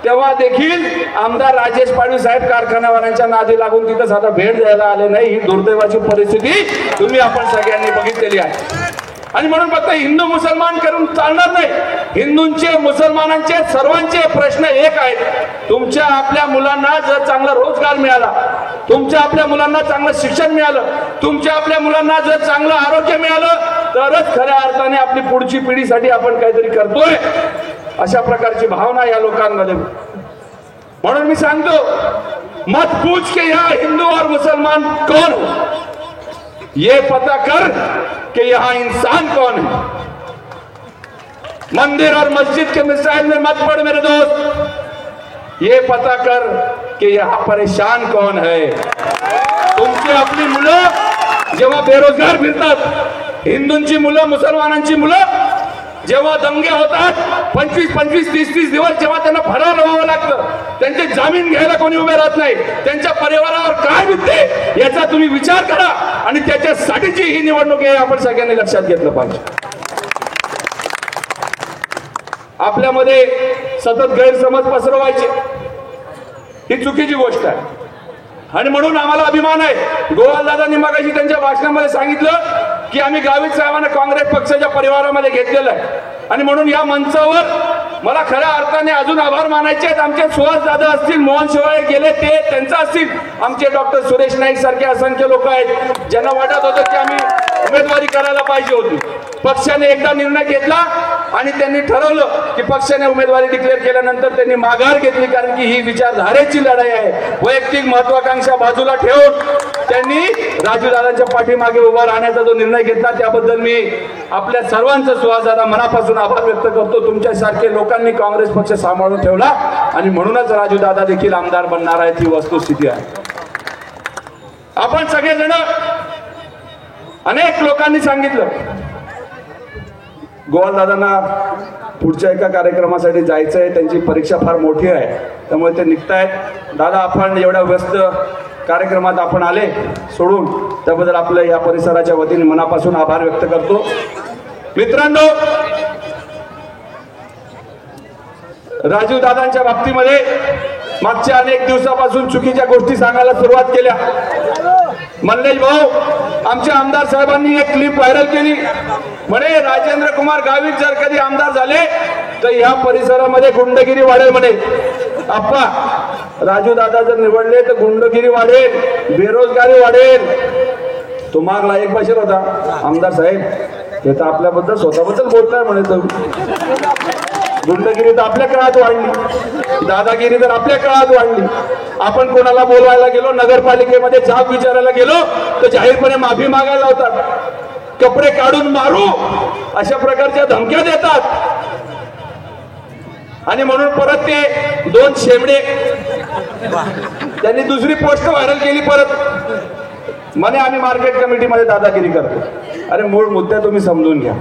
तेव्हा देखील आमदार राजेश पाडवी साहेब कारखान्यावाल्यांच्या नादी लागून तिथं साधा भेट द्यायला आले नाही. ही दुर्दैवाची परिस्थिती तुम्ही आपण सगळ्यांनी बघितलेली आहे. आणि म्हणून फक्त हिंदू मुसलमान करून चालणार नाही. हिंदूंचे, मुसलमानांचे, सर्वांचे प्रश्न एक आहेत. तुमच्या आपल्या मुलांना जर चांगला रोजगार मिळाला, तुमच्या आपल्या मुलांना चांगलं शिक्षण मिळालं, तुमच्या आपल्या मुलांना जर चांगलं आरोग्य मिळालं, तरच खऱ्या अर्थाने आपली पुढची पिढीसाठी आपण काहीतरी करतोय अशा प्रकारची भावना या लोकांमध्ये. म्हणून मी सांगतो, मत पूछ के यहाँ हिंदू और मुसलमान कौन हो, ये पता कर कि यहाँ इंसान कौन है. मंदिर और मस्जिद के मिसाइल में मत पड़ मेरे दोस्त, ये पता कर कि यहाँ परेशान कौन है. तुमची आपली मुलं जेव्हा बेरोजगार फिरतात, हिंदूंची मुलं, मुसलमानांची मुलं जेव्हा दंगे होतात, 25-25, 30-30 दिवस जेव्हा त्यांना फरार व्हावं लागतं, त्यांचे जामीन घ्यायला कोणी उभे राहत नाही, त्यांच्या परिवारावर काय बितते याचा तुम्ही विचार करा. आणि त्याच्यासाठीची ही निवडणूक आहे, आपण सगळ्यांनी लक्षात घेतलं पाहिजे. आपल्यामध्ये सतत गैरसमज पसरवायचे ही चुकीची गोष्ट आहे. आणि म्हणून आम्हाला अभिमान आहे. गोवालदादांनी मगाशी त्यांच्या भाषणामध्ये सांगितलं की आम्ही गावित साहेबांना काँग्रेस पक्षाच्या परिवारामध्ये घेतलेलं आहे. आणि म्हणून या मंचावर मला खऱ्या अर्थाने अजून आभार मानायचे आहेत. आमचे सुहास दादा असतील, मोहन शेवाळे गेले ते त्यांचं असतील, आमचे डॉक्टर सुरेश नाईक सारखे असंख्य लोक आहेत ज्यांना वाटत होतं की आम्ही उमेदवारी करायला पाहिजे होती. पक्षाने एकदा निर्णय घेतला आणि त्यांनी ठरवलं की पक्षाने उमेदवारी डिक्लेअर केल्यानंतर त्यांनी माघार घेतली, कारण की ही विचारधारेची लढाई आहे. वैयक्तिक महत्वाकांक्षा बाजूला ठेवून त्यांनी राजूदादांच्या पाठीमागे उभा राहण्याचा जो निर्णय घेतला त्याबद्दल मी आपल्या सर्वांचं सुहासदादा मनापासून आभार व्यक्त करतो. तुमच्यासारखे लोकांनी काँग्रेस पक्ष सांभाळून ठेवला आणि म्हणूनच राजूदादा देखील आमदार बनणार आहेत, ही वस्तुस्थिती आहे. आपण सगळेजण, अनेक लोकांनी सांगितलं गोवालदादांना पुढच्या एका कार्यक्रमासाठी जायचं आहे, त्यांची परीक्षा फार मोठी आहे त्यामुळे ते निघतायत. दादा, आपण एवढ्या व्यस्त कार्यक्रमात आपण आले सोडून, त्याबद्दल आपल्या या परिसराच्या वतीने मनापासून आभार व्यक्त करतो. मित्रांनो, राजू दादांच्या बाबतीमध्ये मागच्या अनेक दिवसापासून चुकीच्या गोष्टी सांगायला सुरुवात केल्या. मल्लेश भाऊ, आमच्या आमदार साहेबांनी एक क्लिप व्हायरल केली, म्हणे राजेंद्र कुमार गावित जर कधी आमदार झाले तर या परिसरामध्ये गुंडगिरी वाढेल. म्हणे आप्पा, राजू दादा जर निवडले तर गुंडगिरी वाढेल, बेरोजगारी वाढेल. तो मागला एक बशीर होता, आमदार साहेब हे तर आपल्याबद्दल स्वतःबद्दल बोलताय म्हणे, तर गुंडगिरी तर आपल्या काळात वाढली, दादागिरी तर आपल्या काळात वाढली. आपण कोणाला बोलवायला गेलो, नगरपालिकेमध्ये जाब विचारायला गेलो तर जाहीरपणे माफी मागायला लावतात, कपडे काढून मारू अशा प्रकारच्या धमक्या देतात. आणि म्हणून परत ते दोन शेमडे त्यांनी दुसरी पोस्ट व्हायरल केली परत, म्हणे आम्ही मार्केट कमिटीमध्ये दादागिरी करतो. अरे मूळ मुद्दा तुम्ही समजून घ्या.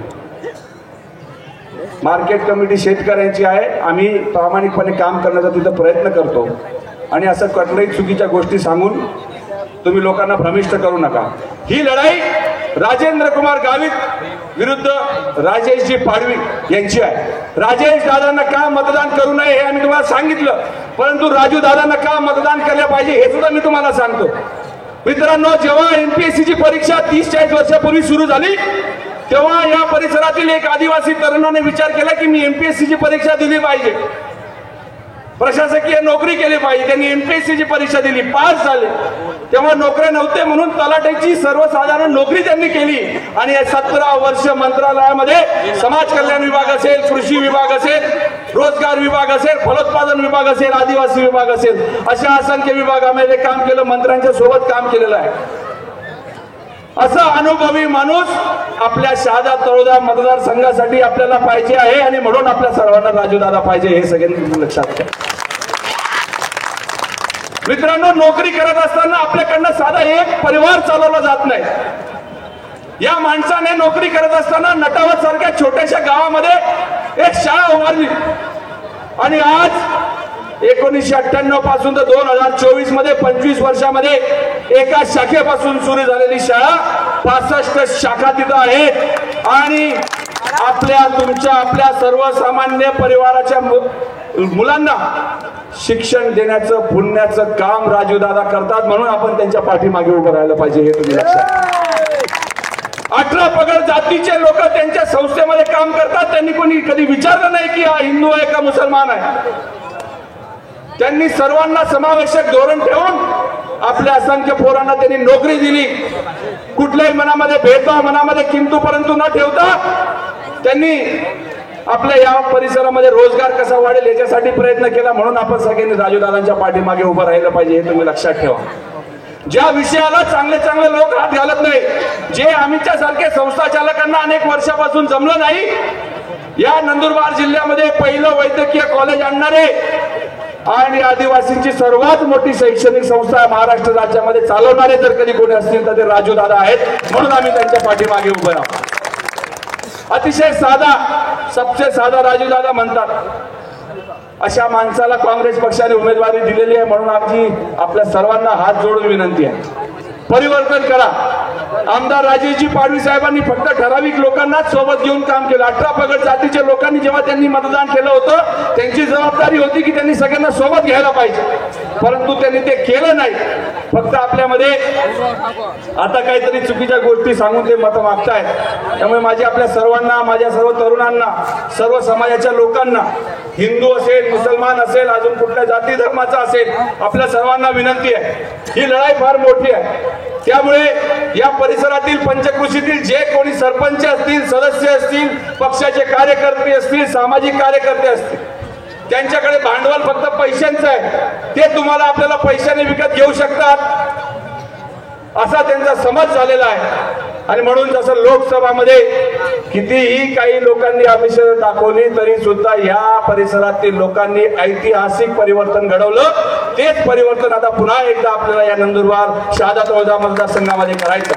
मार्केट कमिटी शेतकऱ्यांची आहे, आम्ही प्रामाणिकपणे काम करण्याचा तिथं प्रयत्न करतो. आणि असं कुठल्याही चुकीच्या गोष्टी सांगून तुम्ही लोकांना भ्रमिष्ट करू नका. ही लढाई राजेंद्र कुमार गावित विरुद्ध राजेशजी पाडवी यांची आहे. राजेश दादांना का मतदान करू नये हे आम्ही तुम्हाला सांगितलं, परंतु राजू दादांना का मतदान केलं पाहिजे हे सुद्धा मी तुम्हाला सांगतो. मित्रांनो, जेव्हा एमपीएससीची परीक्षा 30-40 वर्षापूर्वी सुरू झाली तेव्हा या परिसरातील एक आदिवासी तरुणाने विचार केला की मी एमपीएससीची परीक्षा दिली पाहिजे, प्रशासकीय नोकरी केली पाहिजे. त्यांनी एमपीएससीची परीक्षा दिली, पास झाले. तेव्हा नोकऱ्या नव्हते म्हणून तलाठीची सर्वसाधारण नोकरी त्यांनी केली. आणि 17 वर्ष मंत्रालयामध्ये समाज कल्याण विभाग असेल, कृषी विभाग असेल, रोजगार विभाग असेल, फलोत्पादन विभाग असेल, आदिवासी विभाग असेल, अशा असंख्य विभागामध्ये काम केलं, मंत्र्यांच्या सोबत काम केलेलं आहे. असा अनुभवी माणूस आपल्या शहादा तळोदा मतदारसंघासाठी आपल्याला पाहिजे आहे. आणि म्हणून आपल्या सर्वांना राजू दादा पाहिजे हे सगळ्यांनी लक्षात घ्या. मित्रांनो, नोकरी करत असताना आपल्याकडनं साधा एक परिवार चालवला जात नाही. या माणसाने नोकरी करत असताना नटावत सारख्या छोट्याशा गावामध्ये एक शाळा उभारली. आणि आज 1998 पासून तर 2024 मध्ये 25 वर्षामध्ये एका शाखेपासून सुरू झालेली शाळा 65 शाखा तिथं आहेत. आणि आपल्या सर्वसामान्य परिवाराच्या मुलांना शिक्षण देण्याचं पुण्याचं काम राजूदादा करतात. म्हणून आपण त्यांच्या पाठीमागे उभं राहायला पाहिजे हे तुम्ही लक्षात. 18 पगड जातीचे लोक त्यांच्या संस्थेमध्ये काम करतात. त्यांनी कोणी कधी विचारलं नाही की हा हिंदू आहे का मुसलमान आहे. त्यांनी सर्वांना समावेशक धोरण ठेवून आपल्या असंख्य पोरांना त्यांनी नोकरी दिली. कुठल्याही मनामध्ये भेदभाव, मनामध्ये किंतु परंतु न ठेवता त्यांनी आपल्या या परिसरामध्ये रोजगार कसा वाढेल याच्यासाठी प्रयत्न केला. म्हणून आपण सगळ्यांनी राजूदादांच्या पाठीमागे उभं राहिलं पाहिजे हे तुम्ही लक्षात ठेवा. ज्या विषयाला चांगले चांगले लोक हात घालत नाही, जे आमच्या सारखे संस्था चालकांना अनेक वर्षापासून जमलं नाही, या नंदुरबार जिल्ह्यामध्ये पहिलं वैद्यकीय कॉलेज आणणारे आणि आदिवासींची सर्वात मोठी शैक्षणिक संस्था महाराष्ट्र राज्यामध्ये चालवणारे जर कधी कोणी असतील तर ते राजूदादा आहेत. म्हणून आम्ही त्यांच्या पाठीमागे उभे आहोत. अतिशय साधा, सबसे साधा राजूदादा म्हणतात. अशा माणसाला काँग्रेस पक्षाने उमेदवारी दिलेली आहे. म्हणून आमची आपल्या सर्वांना हात जोडून विनंती आहे, परिवर्तन करा. आमदार राजेशजी पाडवी साहेबांनी फक्त ठराविक लोकांना सोबत घेऊन काम केलं. 18 पगड जातीच्या लोकांनी जेव्हा त्यांनी मतदान केलं होतं त्यांची जबाबदारी होती की त्यांनी सगळ्यांना सोबत घ्यायला पाहिजे, परंतु त्यांनी ते केलं नाही. फक्त आपल्यामध्ये आता काहीतरी चुकीच्या गोष्टी सांगून ते मतं मागतायत. त्यामुळे माझी आपल्या सर्वांना, माझ्या सर्व तरुणांना, सर्व समाजाच्या लोकांना, हिंदू असेल, मुसलमान असेल, अजून कुठल्या जाती धर्माचा असेल, आपल्या सर्वांना विनंती आहे, ही लढाई फार मोठी आहे. त्यामुळे या परिसरातील पंचकृषीतील जे कोणी सरपंच असतील, सदस्य असतील, पक्षाचे कार्यकर्ते असतील, सामाजिक कार्यकर्ते असतील, त्यांच्याकडे भांडवल फक्त पैशांचं आहे. ते तुम्हाला आपल्याला पैशाने विकत घेऊ शकतात असा त्यांचा समज झालेला आहे. आणि म्हणून जसं लोकसभामध्ये कितीही काही लोकांनी आमिष दाखवली तरी सुद्धा या परिसरातील लोकांनी ऐतिहासिक परिवर्तन घडवलं. तेच परिवर्तन आता पुन्हा एकदा आपल्याला या नंदुरबार शहादा तळोदा मतदारसंघामध्ये करायचं.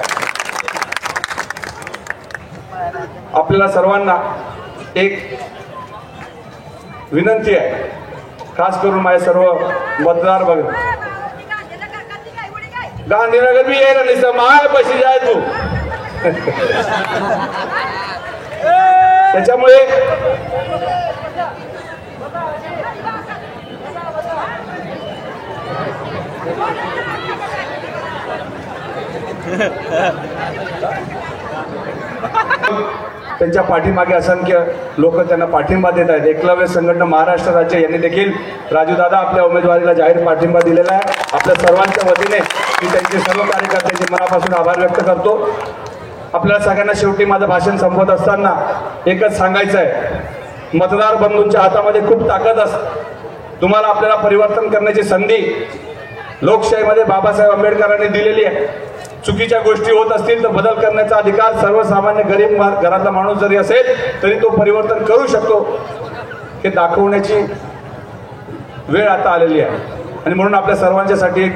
आपल्याला सर्वांना एक विनंती आहे, खास करून माझे सर्व मतदार बघ, गांधीनगर भी ये नहीं माय बशी जाय तू त्याच्यामुळे त्यांच्या पाठीमागे असंख्य लोक त्यांना पाठिंबा देत आहेत. एकलव्य संघटना महाराष्ट्र राज्य यांनी देखील राजूदादा आपल्या उमेदवारीला जाहीर पाठिंबा दिलेला आहे. आपल्या सर्वांच्या वतीने मी त्यांचे सर्व कार्यकर्त्यांचे मनापासून आभार व्यक्त करतो. आपल्याला सगळ्यांना शेवटी माझं भाषण संपवत असताना एकच सांगायचं आहे, मतदार बंधूंच्या हातामध्ये खूप ताकद असते. तुम्हाला आपल्याला परिवर्तन करण्याची संधी लोकशाहीमध्ये बाबासाहेब आंबेडकरांनी दिलेली आहे. चुकीच्या गोष्टी होत असतील तर बदल करण्याचा अधिकार सर्वसामान्य गरीब घरातला माणूस जरी असेल तरी तो परिवर्तन करू शकतो हे दाखवण्याची वेळ आता आलेली आहे. आणि म्हणून आपल्या सर्वांच्यासाठी एक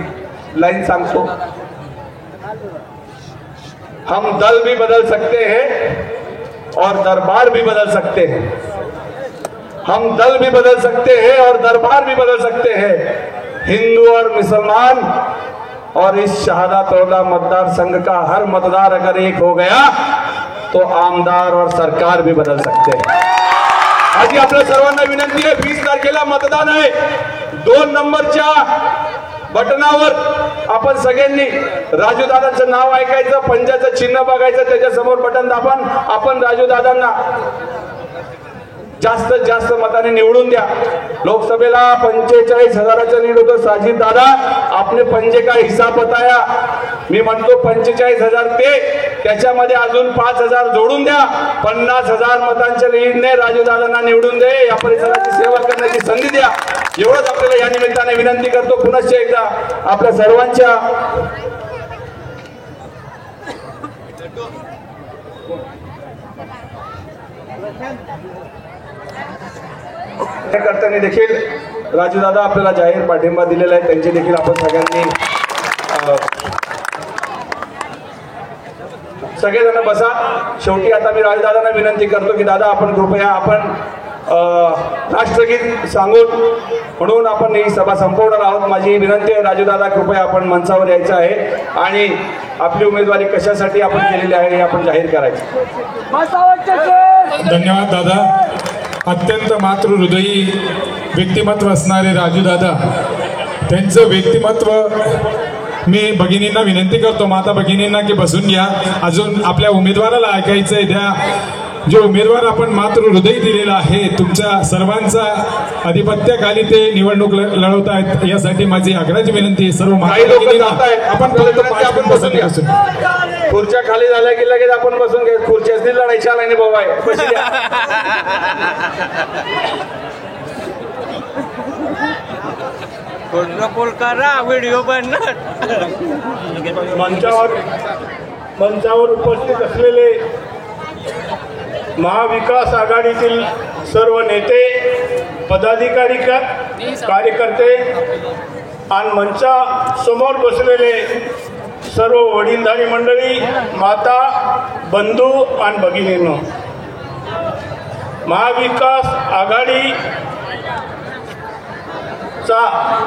लाईन सांगतो, हम दल भी बदल सकते हैं और दरबार भी बदल सकते हैं. हम दल भी बदल सकते हैं और दरबार भी बदल सकते हैं. हिंदू और मुसलमान और इस शहादातौला मतदार संघ का हर मतदार अगर एक हो गया तो आमदार और सरकार भी बदल सकते हैं. आधी आपल्या सर्वांना विनंती आहे, 20 तारखेला मतदान आहे. 2 नंबरच्या बटनावर आपण सगळ्यांनी राजूदादांचं नाव ऐकायचं, पंजाचं चिन्ह बघायचं, त्याच्यासमोर बटन दाबून आपण राजूदादांना जास्तीत जास्त मताने निवडून द्या. लोकसभेला 45,000चा लीड होतं. साजिद दादा आपने पंजे का हिसाब बताया. मी म्हणतो 45,000 ते त्याच्यामध्ये अजून 5,000 जोडून द्या. 50,000 मतांच्या लीडने राजूदादांना निवडून दे. या परिसराची सेवा करण्याची संधी द्या. एवढंच आपल्याला या निमित्ताने विनंती करतो. पुनश्च एकदा आपल्या सर्वांच्या कार्यकर्त्यांनी देखील राजूदादा आपल्याला जाहीर पाठिंबा दिलेला आहे. त्यांचे देखील आपण सगळ्यांनी सगळेजण बसा. शेवटी आता मी राजदादांना विनंती करतो की दादा आपण कृपया आपण राष्ट्रगीत सांगून म्हणून आपण ही सभा संपवणार आहोत. माझी विनंती आहे राजूदादा कृपया आपण मंचावर यायचं आहे आणि आपली उमेदवारी कशासाठी आपण केलेली आहे हे आपण जाहीर करायचं. धन्यवाद दादा. अत्यंत मातृहृदयी व्यक्तिमत्व असणारे राजूदादा, त्यांचं व्यक्तिमत्व मी भगिनींना विनंती करतो, माता भगिनींना की बसून घ्या. अजून आपल्या उमेदवाराला ऐकायचंय. त्या जो उमेदवार आपण मातृहृदय दिलेला आहे तुमच्या सर्वांचा आधिपत्याखाली ते निवडणूक लढवत आहेत, यासाठी माझी आग्रहाची विनंती सर्व आपण बसून घ्या. खुर्च्या खाली झाल्या की लगेच आपण बसून घ्या. खुर्च्या लढायच्या नाही भाऊ आहे. व्हिडिओ बनणार. मंचावर उपस्थित असलेले महाविकास आघाडीतील सर्व नेते, पदाधिकारी, कार्यकर्ते आणि मंचा समोर बसलेले सर्व वडीलधारी मंडळी, माता, बंधू आणि भगिनींनो, महाविकास आघाडीचा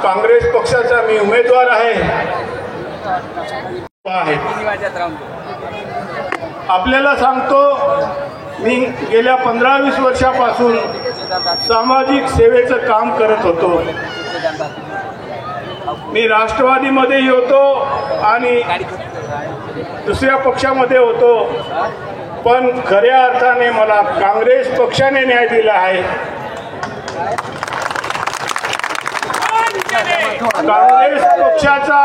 काँग्रेस पक्षाचा मी उमेदवार आहे. आपल्याला सांगतो, मी गेल्या 15-20 वर्षापासून सामाजिक सेवेचं काम करत होतो. मी राष्ट्रवादीमध्येही होतो आणि दुसऱ्या पक्षामध्ये होतो, पण खऱ्या अर्थाने मला काँग्रेस पक्षाने न्याय दिला आहे. काँग्रेस पक्षाचा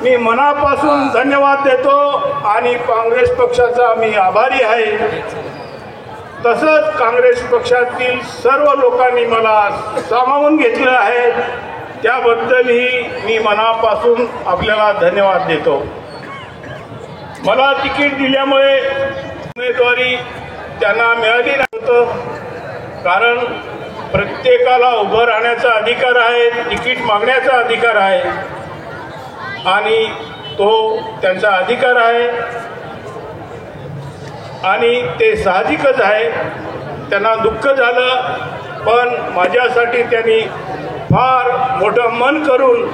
मी मनापासून धन्यवाद देतो आणि काँग्रेस पक्षाचा मी आभारी आहे. तसंच काँग्रेस पक्षातील सर्व लोकांनी मला सामावून घेतलं आहे, त्याबद्दलही मी मनापासून आपल्याला धन्यवाद देतो. मला तिकीट दिल्यामुळे उमेदवारी त्यांना मिळाली नव्हतं, कारण प्रत्येकाला उभं राहण्याचा अधिकार आहे, तिकीट मागण्याचा अधिकार आहे आणि तो त्यांचा अधिकार आहे आणि ते साहजिकच आहे. त्यांना दुःख झालं, पण माझ्यासाठी त्यांनी फार मोठं मन करून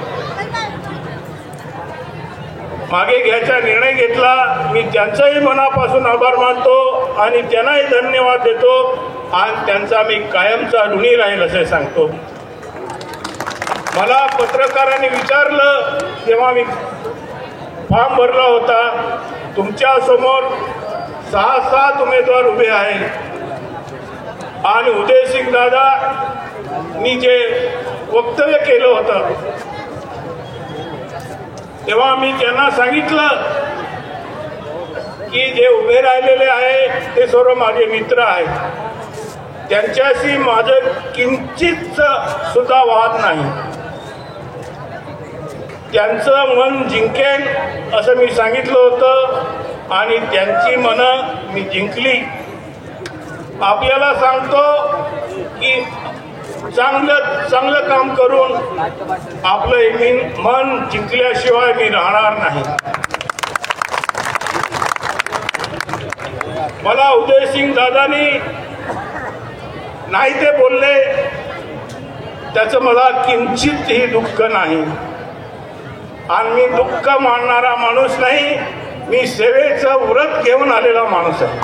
मागे घ्यायचा निर्णय घेतला. मी त्यांचाही मनापासून आभार मानतो आणि त्यांनाही धन्यवाद देतो आणि त्यांचा मी कायमचा ऋणी राहील असे सांगतो. मला पत्रकारांनी विचारलं तेव्हा मी फॉर्म भरला होता. तुमच्या समोर 6 उमेदवार उभे आहेत आणि उदयसिंग दादांनी जे वक्तव्य केलं होतं तेव्हा मी त्यांना सांगितलं की जे उभे राहिलेले आहे ते सर्व माझे मित्र आहेत. त्यांच्याशी माझं किंचित सुद्धा वाद नाही. त्यांचं मन जिंकेल असं मी सांगितलं होतं आणि त्यांची मनं मी जिंकली. आपल्याला सांगतो की चांगलं काम करून आपलं मन जिंकल्याशिवाय मी राहणार नाही. मला उदयसिंग दादानी नाही ते बोलले त्याचं मला किंचितही दुःख नाही आणि मी दुःख मानणारा माणूस नाही. मी सेवेचं व्रत घेऊन आलेला माणूस आहे.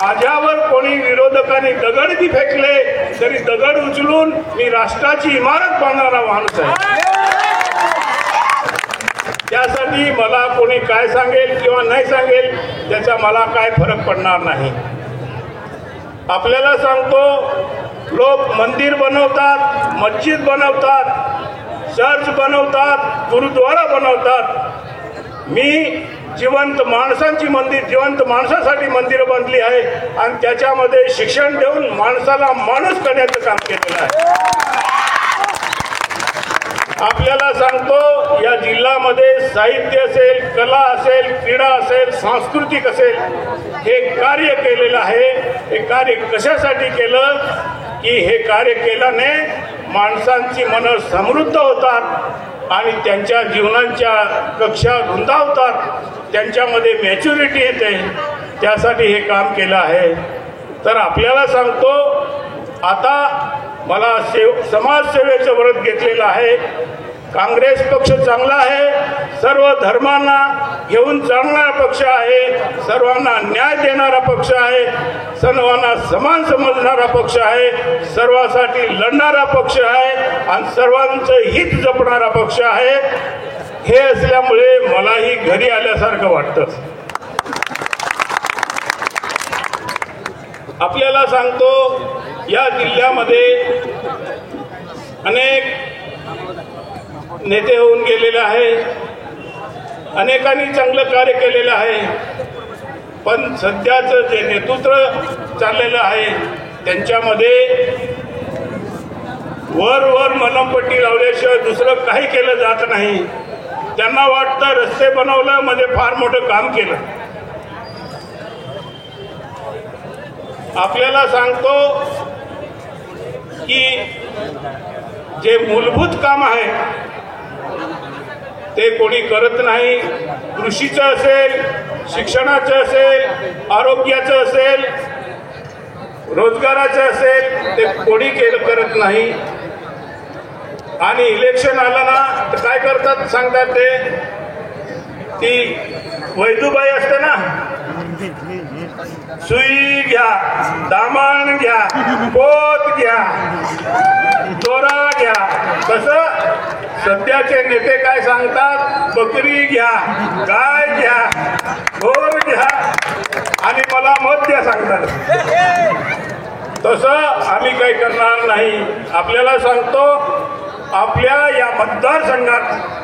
माझ्यावर कोणी विरोधकांनी दगड बी फेकले तरी दगड उचलून मी राष्ट्राची इमारत बांधणारा माणूस आहे. त्यासाठी मला कोणी काय सांगेल किंवा नाही सांगेल त्याचा मला काय फरक पडणार नाही. आपल्याला सांगतो, लोक मंदिर बनवतात, मस्जिद बनवतात, चर्च बनवतात, गुरुद्वारा बनवतात. मी जिवंत माणसासाठी मंदिरं बांधली आहे आणि त्याच्यामध्ये शिक्षण देऊन माणसाला माणूस करण्याचं काम केलेलं आहे. आपल्याला सांगतो, या जिल्ह्यामध्ये साहित्य असेल, कला असेल, क्रीडा असेल, सांस्कृतिक असेल, हे कार्य केलेलं आहे. हे कार्य कशासाठी केलं की हे कार्य केल्याने माणसांची मनं समृद्ध होतात आणि त्यांच्या जीवनाच्या कक्षा रुंदावतात, त्यांच्यामध्ये मॅच्युरिटी येते. त्यासाठी हे काम केलं आहे. तर आपल्याला सांगतो, आता मला समाजसेवेचं व्रत घेतलेलं आहे. काँग्रेस पक्ष चांगला आहे, सर्व धर्मांना घेऊन चालणारा पक्ष आहे, सर्वांना न्याय देणारा पक्ष आहे, सर्वांना समान समजणारा पक्ष आहे, सर्वांसाठी लढणारा पक्ष आहे आणि सर्वांचं हित जपणारा पक्ष आहे. हे असल्यामुळे मलाही घरी आल्यासारखं वाटतं. आपल्याला सांगतो, या जिल्ह्यामध्ये अनेक नेते होऊन गेलेले आहे, अनेकांनी चांगलं कार्य केलेलं आहे. पण सध्याचं जे नेतृत्व चाललेलं आहे त्यांच्यामध्ये वर मलमपट्टी लावल्याशिवाय दुसरं काही केलं जात नाही. त्यांना वाटतं रस्ते बनवलं म्हणजे फार मोठं काम केलं. आपल्याला सांगतो की जे मूलभूत काम आहे ते कोणी करत नाही. कृषीचं असेल, शिक्षणाचं असेल, आरोग्याचं असेल, रोजगाराचं असेल, ते कोणी करत नाही. आणि इलेक्शन आलं ना तर काय करतात सांगतात ते, ती वैदूबाई असते ना, सुई घ्या, दामण घ्या, पोत घ्या, दोरा घ्या. तसं सध्याचे नेते काय सांगतात, बकरी घ्या, गाय घ्या, घोर घ्या आणि मला मत द्या सांगतात. तसं आम्ही काही करणार नाही. आपल्याला सांगतो, आपल्या या मतदारसंघात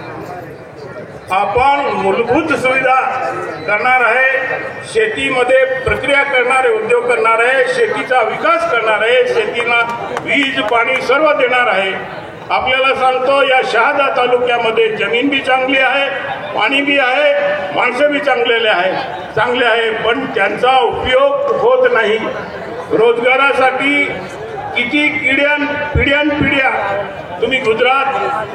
आपण मूलभूत सुविधा करणार आहे, शेतीमध्ये प्रक्रिया करणारे उद्योग करणार आहे, शेतीचा विकास करणार आहे, शेतीला वीज पाणी सर्व देणार आहे. आपल्याला सांगतो, या शहादा तालुक्यामध्ये जमीन बी चांगली आहे, पाणी बी आहे, माणसं बी चांगले आहे, पण त्यांचा उपयोग होत नाही. रोजगारासाठी किती पिढ्या तुम्ही गुजरात,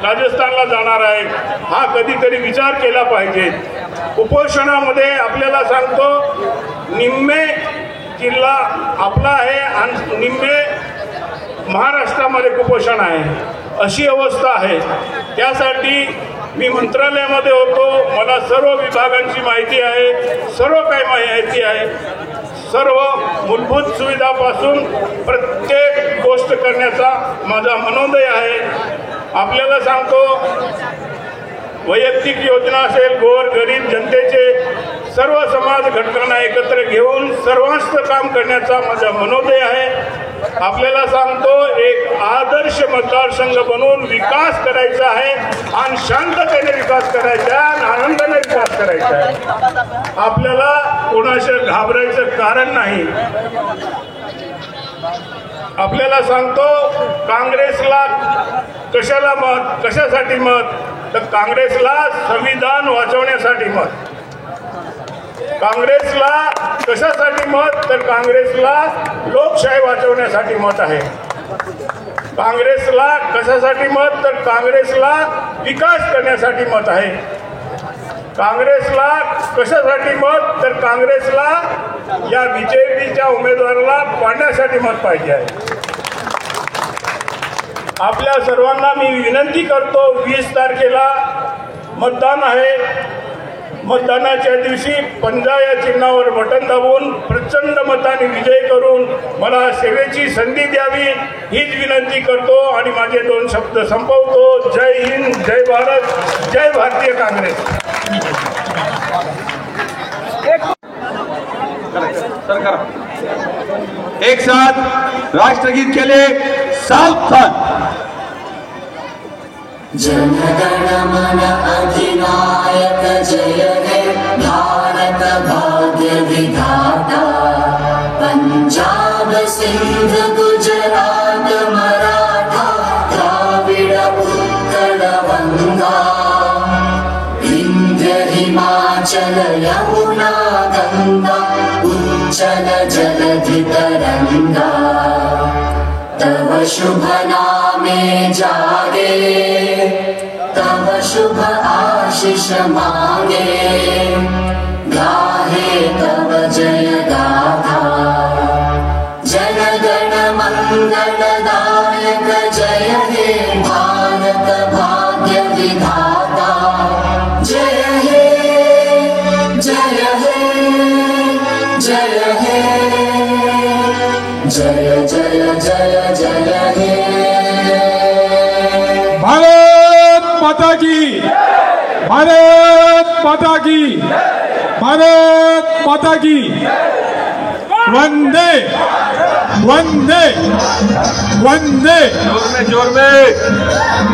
राजस्थानला जाणार आहे, हा कधीतरी विचार केला पाहिजे. कुपोषणामध्ये आपल्याला सांगतो, निम्मे जिल्हा आपला आहे आणि निम्मे महाराष्ट्रामध्ये कुपोषण आहे, अशी अवस्था आहे. त्यासाठी मी मंत्रालयामध्ये होतो, मला सर्व विभागांची माहिती आहे, सर्व काही माहिती आहे. सर्व मूलभूत सुविधापासून प्रत्येक गोष्ट करण्याचा माझा मनोदय आहे. आपल्याला सांगतो, वैयक्तिक योजना असेल, गोर गरीब जनतेचे सर्व समाज घटकांना एकत्र घेऊन सर्वांचं काम करण्याचा माझा मनोदय आहे. आपल्याला सांगतो, एक आदर्श मतदारसंघ बनवून विकास करायचा आहे आणि शांततेने विकास करायचा आहे आणि आनंदाने विकास करायचा आहे. आपल्याला कोणाशी घाबरायचं कारण नाही. आपल्याला सांगतो, काँग्रेसला कशाला मत, कशासाठी मत, तर काँग्रेसला संविधान वाचवण्यासाठी मत. काँग्रेसला कशासाठी मत, तर काँग्रेसला लोकशाही वाचवण्यासाठी मत आहे. काँग्रेसला कशासाठी मत, तर काँग्रेसला विकास करण्यासाठी मत आहे. काँग्रेसला कशासाठी मत, तर काँग्रेसला या बीजेपीच्या उमेदवाराला पाडण्यासाठी मत पाहिजे आहे. आपल्या सर्वांना मी विनंती करतो, 20 तारखेला मतदान आहे. मतदानाच्या दिवशी पंजा या चिन्हावर बटन दाबून प्रचंड मताने विजय करून मला सेवेची संधी द्यावी हीच विनंती करतो आणि माझे 2 शब्द संपवतो. जय हिंद, जय भारत, जय भारतीय काँग्रेस. एक साथ राष्ट्रगीत केले, सावधान. जनगण मन अधिनायक जय हे भारत भाग्य विधाता. पंजाब सिंध गुजरात मराठा द्राविड उत्कल गंगा. विंध्य हिमाचल यमुना गंगा उच्चल जलधि तरंगा. तव शुभ नामे जागे, तव शुभ आशीष मांगे. गाहे तव जय गाथा. जनगण मंगलदायक जय हे भारत भाग्य विधाता. जय हे, जय हे, जय हे, जय जय जय जय हे. भारत माता की, भारत माता की, भारत माता की. वंदे वंदे वंदे. जोर में